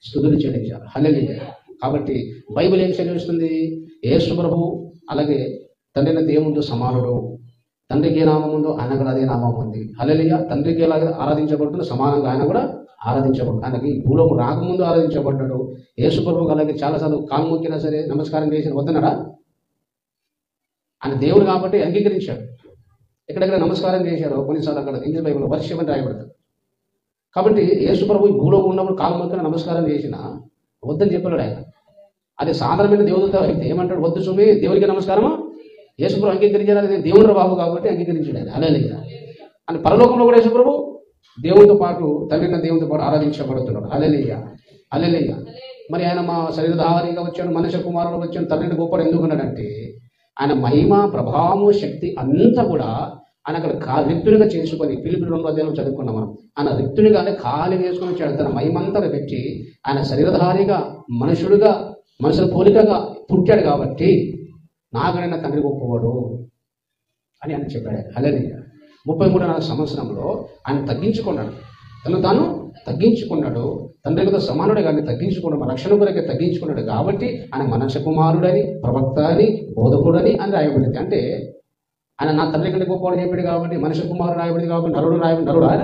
స్తుతులు చెల్లించాలి. హల్లెలూయా. కాబట్టి బైబిల్ ఏం చెల్లిస్తుంది? యేసు ప్రభు అలాగే తండ్రిని దేవునితో సమానుడు. తండ్రికి ఏ నామం ఉందో ఆయన కూడా అదే నామం ఉంది. హల్లెలూయా. తండ్రికి ఎలాగ ఆరాధించబడుతుందో సమానంగా ఆయన కూడా ఆరాధించబడు. ఆయనకి భూలోకం రాకముందు ఆరాధించబడ్డాడు. యేసు ప్రభువుకు అలాగే చాలాసార్లు కాలు మొక్కినా సరే నమస్కారం చేసిన వద్దన్నాడా? ఆయన దేవుడు కాబట్టి అంగీకరించాడు. ఎక్కడెక్కడ నమస్కారం చేశారో కొన్నిసార్లు అక్కడ ఇంగ్లీష్ బైబిల్లో వర్షం అని రాయబడతాడు. కాబట్టి యేసు ప్రభు ఈ భూలోకం ఉన్నప్పుడు కాలు మొక్కిన నమస్కారం చేసినా వద్దని చెప్పాడు ఆయన. అదే సాధారణమైన దేవుడితో అయితే ఏమంటాడు? వద్దు సుమి, దేవుడికి నమస్కారమా? యేసు ప్రభు అంగీకరించాడు. నేను దేవుడు బాబు కాబట్టి అంగీకరించాడు ఆయన. హల్లెలూయా. అని పరలోకంలో కూడా యేసు ప్రభు దేవునితో పాటు తండ్రిన దేవునితో పాటు ఆరాధించబడుతున్నాడు. హల్లెలూయా. హల్లెలూయా. మరి ఆయన మా శరీరధారిగా వచ్చాడు, మనుష్య కుమారుడు వచ్చాడు, తండ్రిని గొప్పడు ఎందుకు అన్నాడంటే ఆయన మహిమ ప్రభావము శక్తి అంతా కూడా ఆయన అక్కడ రిక్తునిగా చేసుకొని ఫిలిప్పీ 2వ అధ్యాయంలో చదువుకున్నాం మనం. ఆయన రిక్తునిగానే ఖాళీ వేసుకొని వచ్చాడు. తన మహిమంతా పెట్టి ఆయన శరీరధారిగా మనుషుడిగా మనుషుల పోలికగా పుట్టాడు కాబట్టి నాకనైనా తండ్రి గొప్పవాడు అని ఆయన చెప్పాడు. హల్లెలూయా. 33 సంవత్సరంలో ఆయన తగ్గించుకున్నాడు, తను తాను తగ్గించుకున్నాడు. తండ్రితో సమానుడే కానీ తగ్గించుకున్నాడు, రక్షణ కొరకే తగ్గించుకున్నాడు కాబట్టి ఆయన మనుష్య కుమారుడని, ప్రవక్త అని, బోధకుడని అని రాయబడింది. అంటే ఆయన నా తండ్రి కంటే గొప్పవాడు చెప్పాడు కాబట్టి మనుష్య కుమారుడు రాయబడింది కాబట్టి నరుడు ఆయన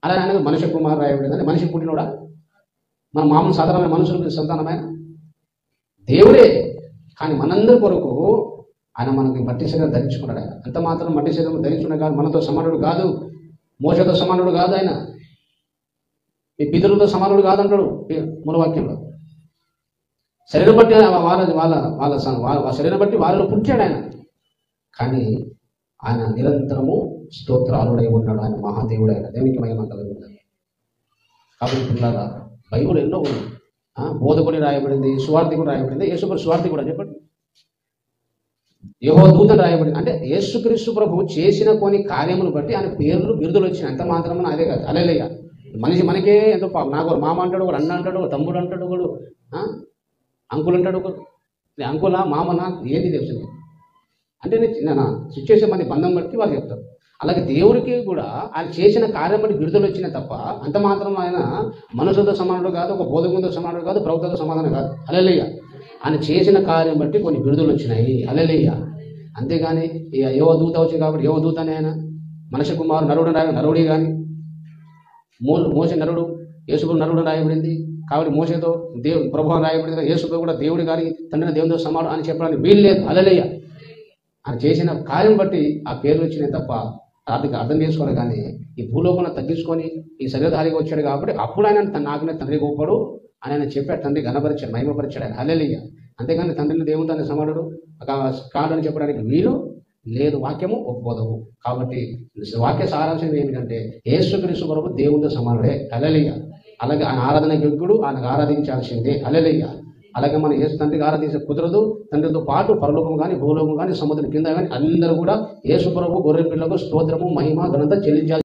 అలా ఆయన మనుష్య కుమారుడు రాయబడింది. అంటే మనిషి పుట్టినోడా? మన మామూలు సాధారణమైన మనుషులకు సంతానమైన దేవుడే. కానీ మనందరి కొరకు ఆయన మనకి మట్టి శరీరం ధరించుకున్నాడు. ఆయన అంత మాత్రం మట్టి శరీరం ధరించుకున్నాడు కాదు, మనతో సమానుడు కాదు, మోసతో సమానుడు కాదు, ఆయన మీ పితరులతో సమానుడు కాదంటాడు మూలవాక్యంలో. శరీరం బట్టి వాళ్ళ శరీరం బట్టి వాళ్ళలో పుట్టాడు ఆయన. కానీ ఆయన నిరంతరము స్తోత్రాలుడై ఉన్నాడు. ఆయన మహాదేవుడు, ఆయన దేవునికి మహిమ కలుగుతుంది. కాబట్టి పిల్లగా బైబుల్ ఎన్నో ఉన్నాయి. బోధకుడి రాయబడింది, సువార్తి కూడా రాయబడింది. యేసు సువార్తి కూడా చెప్పండి, యెహోవా దూతలు రాయబడింది. అంటే యేసుక్రీస్తు ప్రభు చేసిన కొన్ని కార్యములు బట్టి ఆయన పేర్లు బిరుదులు వచ్చినాయి. అంత మాత్రమే అదే కాదు. హల్లెలూయా. మనిషి మనకే ఎంతో నాకు మామ అంటాడు, ఒకడు అన్న అంటాడు, ఒక తమ్ముడు అంటాడు, ఒకడు అంకుల్ అంటాడు, ఒకడు అంకులా మామనా ఏది తెలుసు అంటే నేను సిచ్యువేషన్ మన బంధం బట్టి వాళ్ళు చెప్తారు. అలాగే దేవుడికి కూడా ఆయన చేసిన కార్యం బట్టి బిరుదులు వచ్చినాయి తప్ప అంత మాత్రం ఆయన మనుషులతో సమానుడు కాదు, ఒక బోధకులతో సమానుడు కాదు, ప్రవక్తతో సమాధానం కాదు. హల్లెలూయా. ఆయన చేసిన కార్యం బట్టి కొన్ని బిరుదులు వచ్చినాయి. హల్లెలూయా. అంతేగాని యోవ దూత వచ్చింది కాబట్టి యోవ దూత అని ఆయన మనుష్య కుమారు నరుడే కానీ మోసే నరుడు, యేసు నరుడు రాయబడింది కాబట్టి మోసేతో దేవుడు ప్రభావం రాయబడింది. యేసుతో కూడా దేవుడు కానీ తండ్రిని దేవునితో సమానం అని చెప్పడానికి వీలు లేదు. హల్లెలూయా. ఆయన చేసిన కార్యం బట్టి ఆ పేర్లు వచ్చినాయి తప్ప అర్థం చేసుకోవాలి. కానీ ఈ భూలోకంలో తగ్గించుకొని ఈ శరీరధారిగా వచ్చాడు కాబట్టి అప్పుడు ఆయన నాకునే తండ్రి గొప్పడు అని ఆయన చెప్పాడు. తండ్రి ఘనపరిచాడు, మహిమపరిచాడు ఆయన. హల్లెలూయా. అంతేగాని తండ్రిని దేవుని తన సమానుడు కాడని చెప్పడానికి వీలు లేదు. వాక్యము ఒప్పుకోదవు. కాబట్టి వాక్య సారాంశం ఏమిటంటే యేసుక్రీస్తు ప్రభు దేవునితో సమానుడే. హల్లెలూయా. అలాగే ఆయన ఆరాధన యోగ్యుడు, ఆయనకు ఆరాధించాల్సిందే. హల్లెలూయా. అలాగే మనం యేసు తండ్రికి ఆరాధించే కుదరదు. తండ్రితో పాటు పరలోకం కానీ, భూలోకం కానీ, సముద్రం కింద కానీ అందరూ కూడా యేసు ప్రభువు గొర్రె పిల్లకు స్తోత్రము, మహిమ, ఘనత చెల్లించాలి.